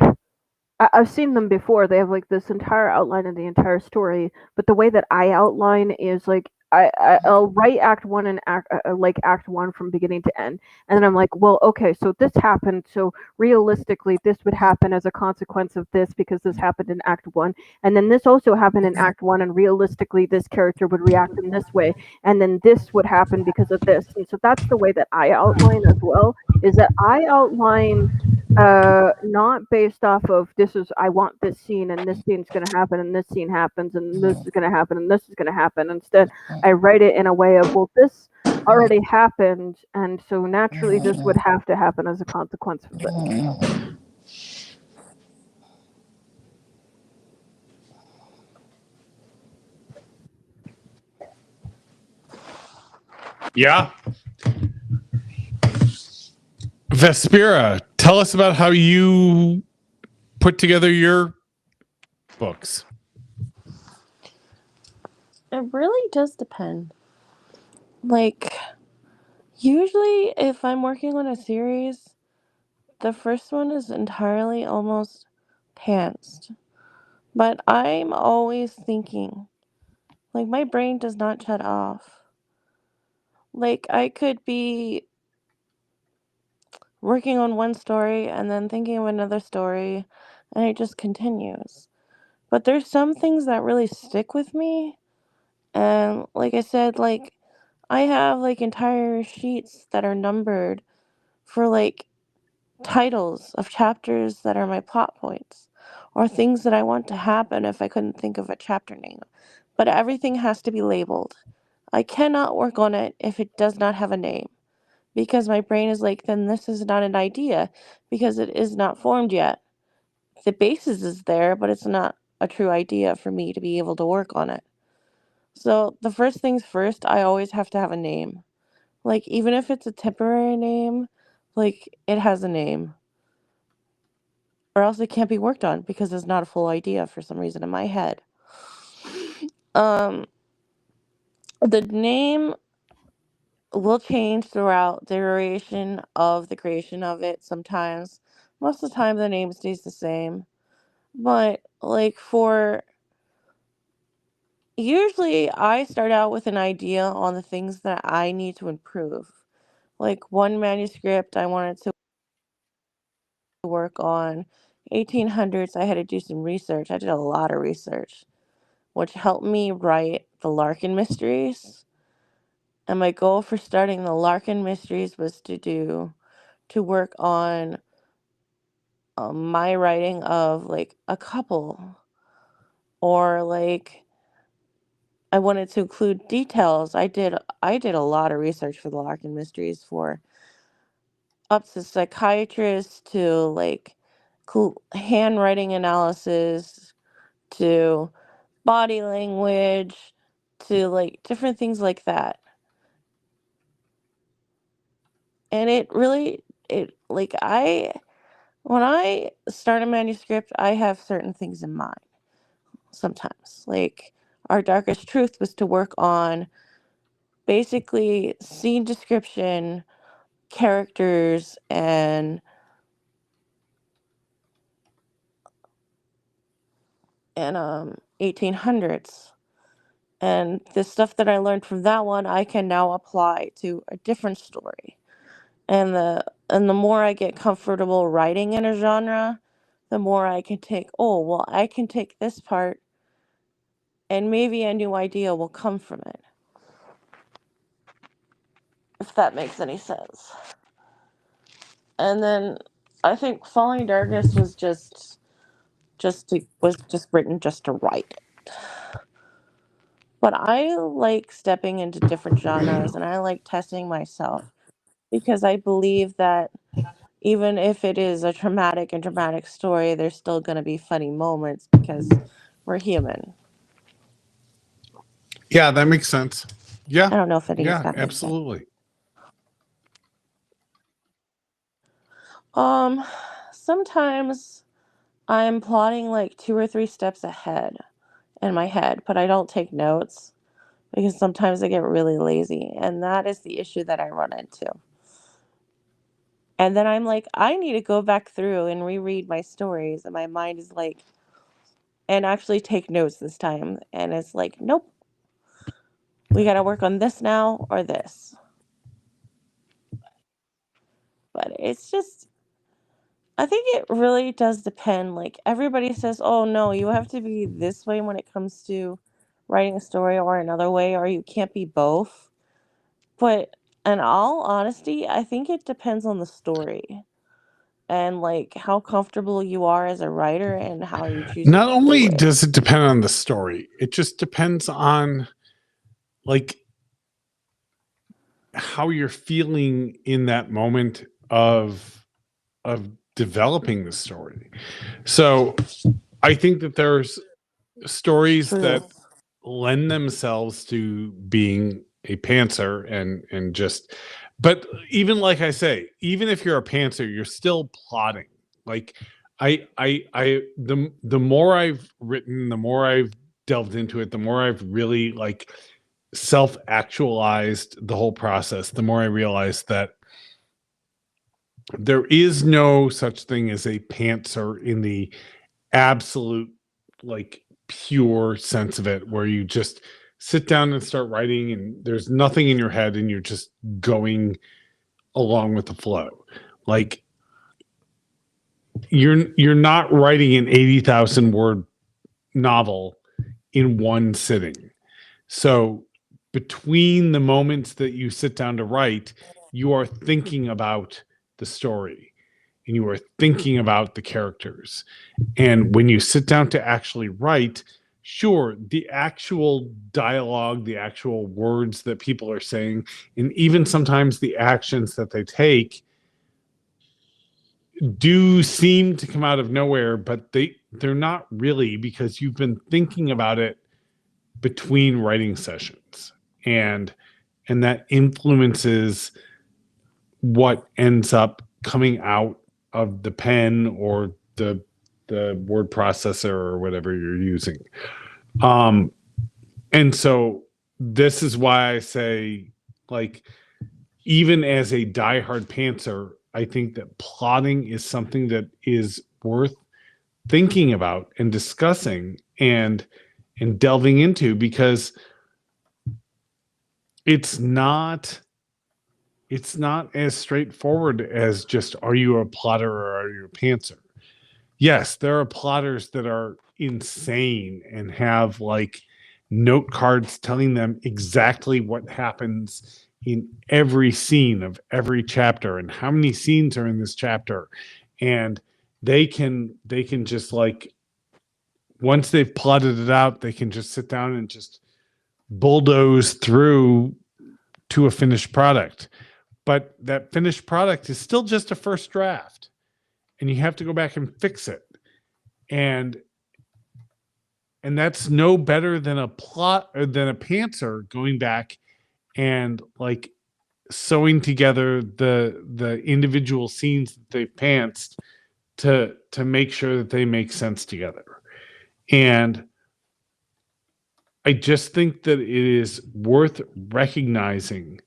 I've seen them before. They have like this entire outline of the entire story, but the way that I outline is like I'll write Act 1 and Act 1 from beginning to end, and then I'm like, well, okay, so this happened, so realistically, this would happen as a consequence of this because this happened in Act 1, and then this also happened in Act 1, and realistically, this character would react in this way, and then this would happen because of this, and so that's the way that I outline as well. Is that I outline not based off of this is I want this scene and this scene's gonna happen and this scene happens and this is gonna happen and this is gonna happen. Instead, I write it in a way of well, this already happened, and so naturally this would have to happen as a consequence of this. Yeah. Vaspira, tell us about how you put together your books. It really does depend. Like, usually if I'm working on a series, the first one is entirely almost pantsed. But I'm always thinking. Like, my brain does not shut off. Like, I could be working on one story and then thinking of another story, and it just continues. But there's some things that really stick with me, and like I said, like, I have like entire sheets that are numbered for like titles of chapters that are my plot points or things that I want to happen if I couldn't think of a chapter name. But everything has to be labeled. I cannot work on it if it does not have a name because my brain is like, then this is not an idea because it is not formed yet. The basis is there, but it's not a true idea for me to be able to work on it. So the first things first, I always have to have a name. Like, even if it's a temporary name, like, it has a name. Or else it can't be worked on because it's not a full idea for some reason in my head. The name will change throughout the duration of the creation of it sometimes. Most of the time the name stays the same. But, like, usually I start out with an idea on the things that I need to improve. Like, one manuscript I wanted to work on 1800s, I had to do some research. I did a lot of research, which helped me write the Larkin Mysteries. And my goal for starting the Larkin Mysteries was to work on my writing of like a couple, or like I wanted to include details. I did a lot of research for the Larkin Mysteries, for up to psychiatrists to like handwriting analysis to body language to like different things like that. And it really, when I start a manuscript, I have certain things in mind sometimes. Like, Our Darkest Truth was to work on basically scene description, characters, and 1800s. And the stuff that I learned from that one, I can now apply to a different story. And the more I get comfortable writing in a genre, the more I can take, oh, well, I can take this part and maybe a new idea will come from it. If that makes any sense. And then I think Falling Darkness was just written just to write it. But I like stepping into different genres and I like testing myself because I believe that even if it is a traumatic and dramatic story, there's still going to be funny moments because we're human. Yeah, that makes sense. Yeah. I don't know if that Yeah, makes sense. absolutely. Sometimes I'm plotting like 2 or 3 steps ahead in my head, but I don't take notes because sometimes I get really lazy, and that is the issue that I run into. And then I'm like, I need to go back through and reread my stories, and my mind is like, and actually take notes this time, and it's like, nope, we got to work on this now or this. But it's just, I think it really does depend. Like, everybody says, oh no, you have to be this way when it comes to writing a story or another way, or you can't be both. But in all honesty, I think it depends on the story and like how comfortable you are as a writer and how you choose Not to only do it. does it depend on the story, it just depends on like how you're feeling in that moment of developing the story. So I think that there's stories True. that lend themselves to being a pantser and just, but even like I say, even if you're a pantser, you're still plotting. Like the more I've written, the more I've delved into it, the more I've really like self-actualized the whole process, the more I realize that there is no such thing as a pantser in the absolute like pure sense of it, where you just sit down and start writing and there's nothing in your head and you're just going along with the flow. Like you're not writing an 80,000 word novel in one sitting. So between the moments that you sit down to write, you are thinking about the story and you are thinking about the characters. And when you sit down to actually write, sure, the actual dialogue, the actual words that people are saying, and even sometimes the actions that they take do seem to come out of nowhere, but they're not really, because you've been thinking about it between writing sessions. And that influences what ends up coming out of the pen or the word processor or whatever you're using. And so this is why I say, like, even as a diehard pantser, I think that plotting is something that is worth thinking about and discussing and delving into, because it's not as straightforward as just, are you a plotter or are you a pantser? Yes, there are plotters that are insane and have like note cards telling them exactly what happens in every scene of every chapter and how many scenes are in this chapter. And they can just like, once they've plotted it out, they can just sit down and just bulldoze through to a finished product. But that finished product is still just a first draft, and you have to go back and fix it. And that's no better than a plot or than a pantser going back and like sewing together the individual scenes that they've pantsed to make sure that they make sense together. And I just think that it is worth recognizing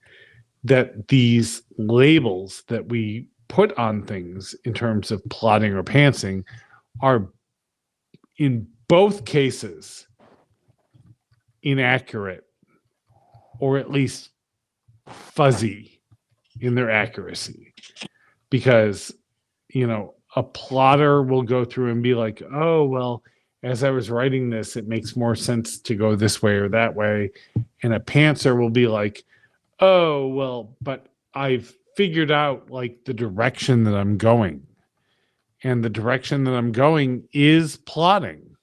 that these labels that we put on things in terms of plotting or pantsing are in both cases inaccurate, or at least fuzzy in their accuracy. Because, you know, a plotter will go through and be like, oh, well, as I was writing this, it makes more sense to go this way or that way. And a pantser will be like, oh, well, but I've figured out like the direction that I'm going. And the direction that I'm going is plotting.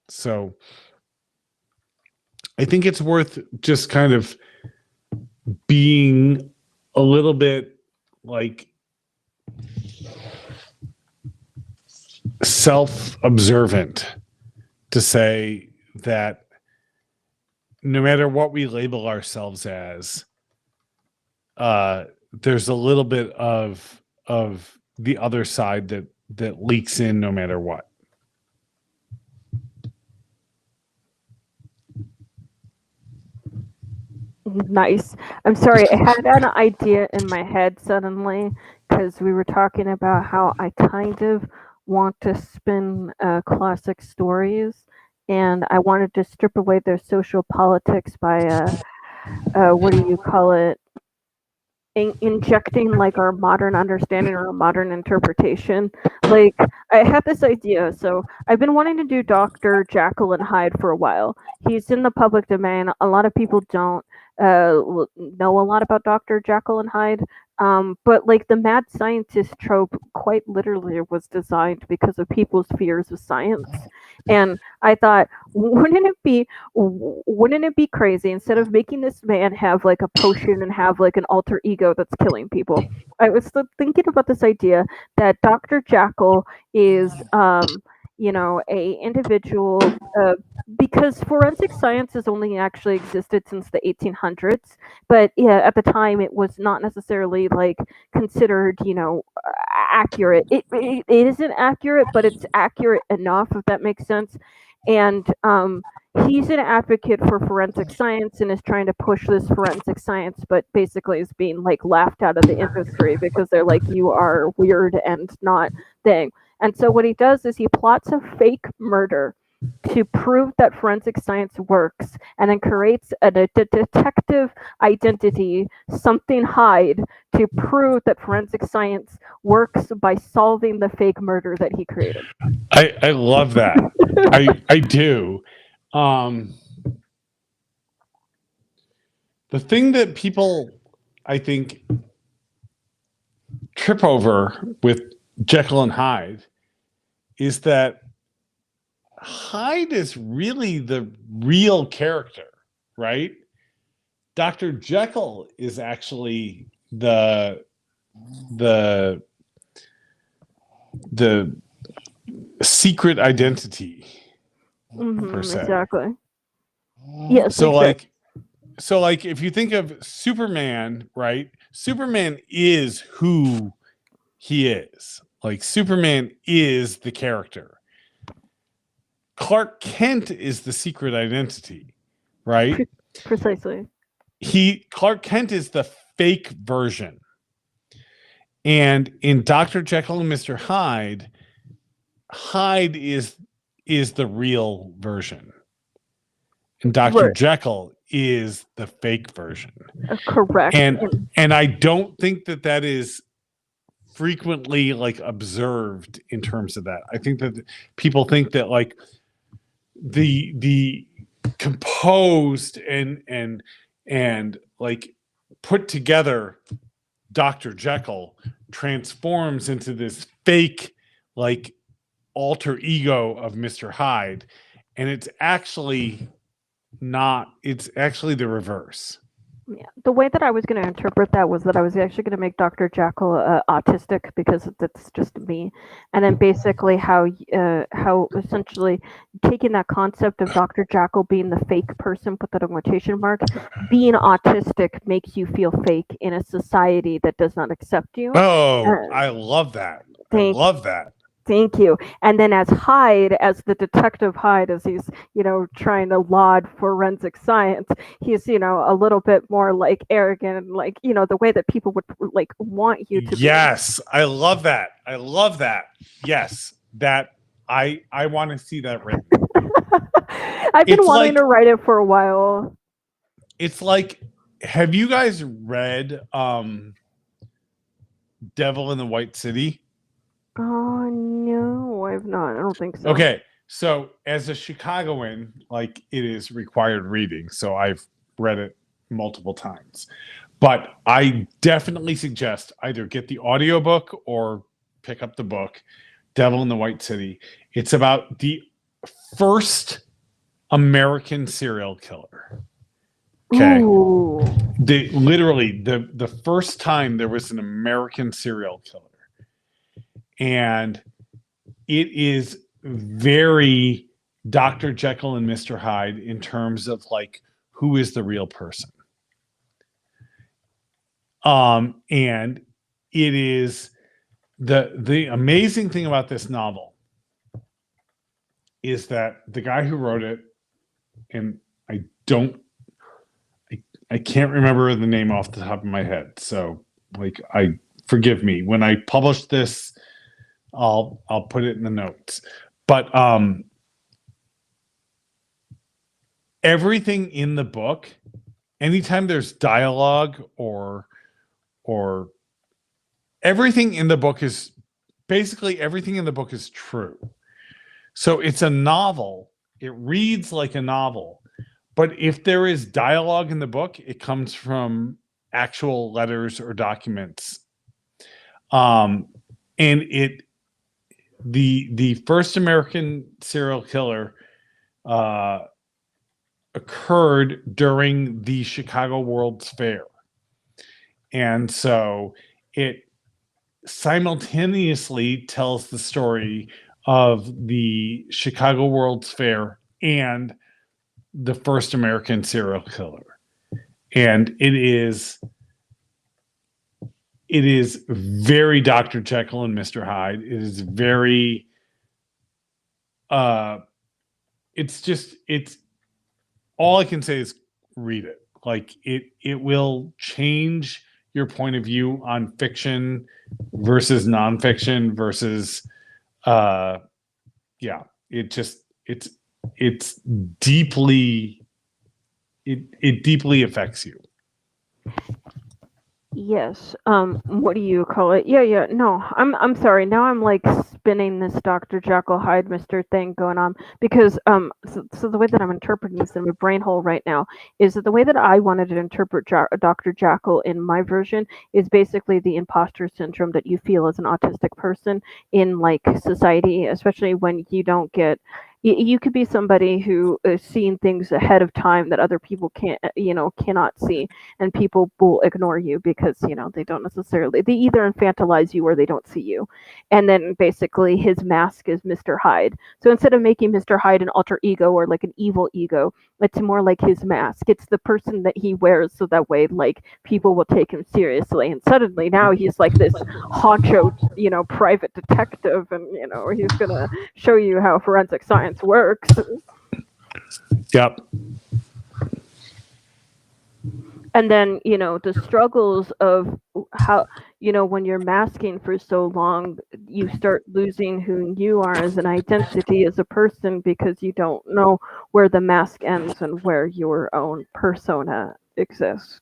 So I think it's worth just kind of being a little bit like self-observant to say that no matter what we label ourselves as, there's a little bit of the other side that leaks in no matter what. Nice. I'm sorry, I had an idea in my head suddenly because we were talking about how I kind of want to spin classic stories, and I wanted to strip away their social politics by what do you call it? Injecting like our modern understanding or a modern interpretation. Like I had this idea, so I've been wanting to do Dr. Jekyll and Hyde for a while. He's in the public domain. A lot of people don't know a lot about Dr. Jekyll and Hyde. But like the mad scientist trope quite literally was designed because of people's fears of science. And I thought, wouldn't it be crazy, instead of making this man have like a potion and have like an alter ego that's killing people? I was thinking about this idea that Dr. Jekyll is a individual, because forensic science has only actually existed since the 1800s, but yeah, at the time it was not necessarily like considered accurate. It isn't accurate, but it's accurate enough, if that makes sense. And he's an advocate for forensic science and is trying to push this forensic science, but basically is being like laughed out of the industry because they're like, you are weird and not thing. And so what he does is he plots a fake murder to prove that forensic science works, and then creates a detective identity, something Hyde, to prove that forensic science works by solving the fake murder that he created. I love that. I do. The thing that people, I think, trip over with Jekyll and Hyde is that Hyde is really the real character, right? Dr. Jekyll is actually the secret identity, per se. Exactly. Yes. So exactly. like if you think of Superman, right? Superman is who he is. Like Superman is the character. Clark Kent is the secret identity, right? Precisely. Clark Kent is the fake version. And in Dr. Jekyll and Mr. Hyde, Hyde is the real version. And Dr. Right. Jekyll is the fake version. Correct. And I don't think that is frequently like observed in terms of that. I think that people think that like the composed and like put together Dr. Jekyll transforms into this fake like alter ego of Mr. Hyde, and it's actually not. It's actually the reverse. Yeah, the way that I was going to interpret that was that I was actually going to make Dr. Jekyll autistic, because that's just me, and then basically how essentially taking that concept of Dr. Jekyll being the fake person, put that in quotation marks, being autistic makes you feel fake in a society that does not accept you. Oh, I love that. I love that. Thank you. And then as Hyde, as the detective Hyde, as he's, trying to laud forensic science, he's, a little bit more like arrogant and like, the way that people would like want you to be. Yes, I love that. I love that. Yes, that I want to see that written. I've been It's wanting like- to write it for a while. It's like, have you guys read Devil in the White City? Oh no, I've not. I don't think so. Okay, so as a Chicagoan, like, it is required reading, so I've read it multiple times. But I definitely suggest either get the audiobook or pick up the book, Devil in the White City. It's about the first American serial killer. Okay. Ooh. Literally the first time there was an American serial killer. And it is very Dr. Jekyll and Mr. Hyde in terms of like who is the real person. And it is the amazing thing about this novel is that the guy who wrote it, and I can't remember the name off the top of my head. So like, forgive me. When I publish this, I'll put it in the notes. But everything in the book, anytime there's dialogue or everything in the book is basically everything in the book is true. So it's a novel. It reads like a novel. But if there is dialogue in the book, it comes from actual letters or documents. And the first American serial killer occurred during the Chicago World's Fair. And so it simultaneously tells the story of the Chicago World's Fair and the first American serial killer. And it is very Dr. Jekyll and Mr. Hyde. It is very it's all I can say is read it. Like it will change your point of view on fiction versus nonfiction versus it's deeply it deeply affects you. Yes. What do you call it? Yeah. No, I'm sorry. Now I'm like spinning this Dr. Jekyll Hyde Mr. thing going on because so the way that I'm interpreting this in my brain hole right now is that the way that I wanted to interpret Dr. Jekyll in my version is basically the imposter syndrome that you feel as an autistic person in like society, especially when you don't get. You could be somebody who is seeing things ahead of time that other people cannot see, and people will ignore you because they don't necessarily, they either infantilize you or they don't see you. And then basically his mask is Mr. Hyde. So instead of making Mr. Hyde an alter ego or like an evil ego, it's more like his mask. It's the person that he wears so that way like people will take him seriously. And suddenly now he's like this honcho private detective, and he's gonna show you how forensic science works. Yep. And then the struggles of how when you're masking for so long, you start losing who you are as an identity as a person because you don't know where the mask ends and where your own persona exists.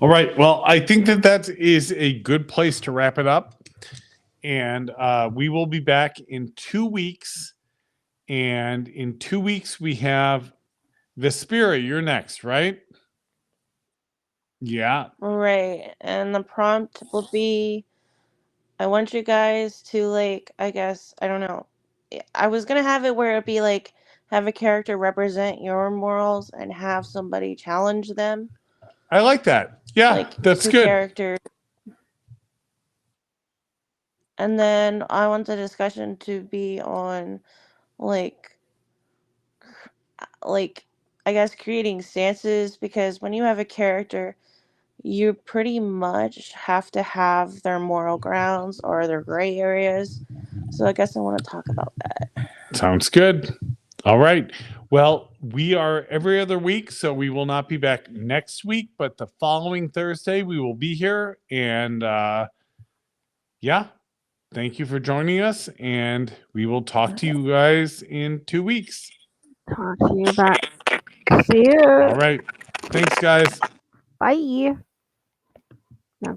All right. Well, I think that is a good place to wrap it up. And we will be back in 2 weeks. And in 2 weeks, we have Vaspira. You're next, right? Yeah. Right. And the prompt will be, I want you guys to like, I guess, I don't know. I was going to have it where it'd be like, have a character represent your morals and have somebody challenge them. I like that. Yeah, Like that's two good. characters. And then I want the discussion to be on like I guess, creating stances, because when you have a character, you pretty much have to have their moral grounds or their gray areas. So I guess I want to talk about that. Sounds good. All right. Well, we are every other week, so we will not be back next week, but the following Thursday we will be here. And yeah, thank you for joining us, and we will talk to you guys in 2 weeks. Talk to you back. See you. All right. Thanks, guys. Bye. No.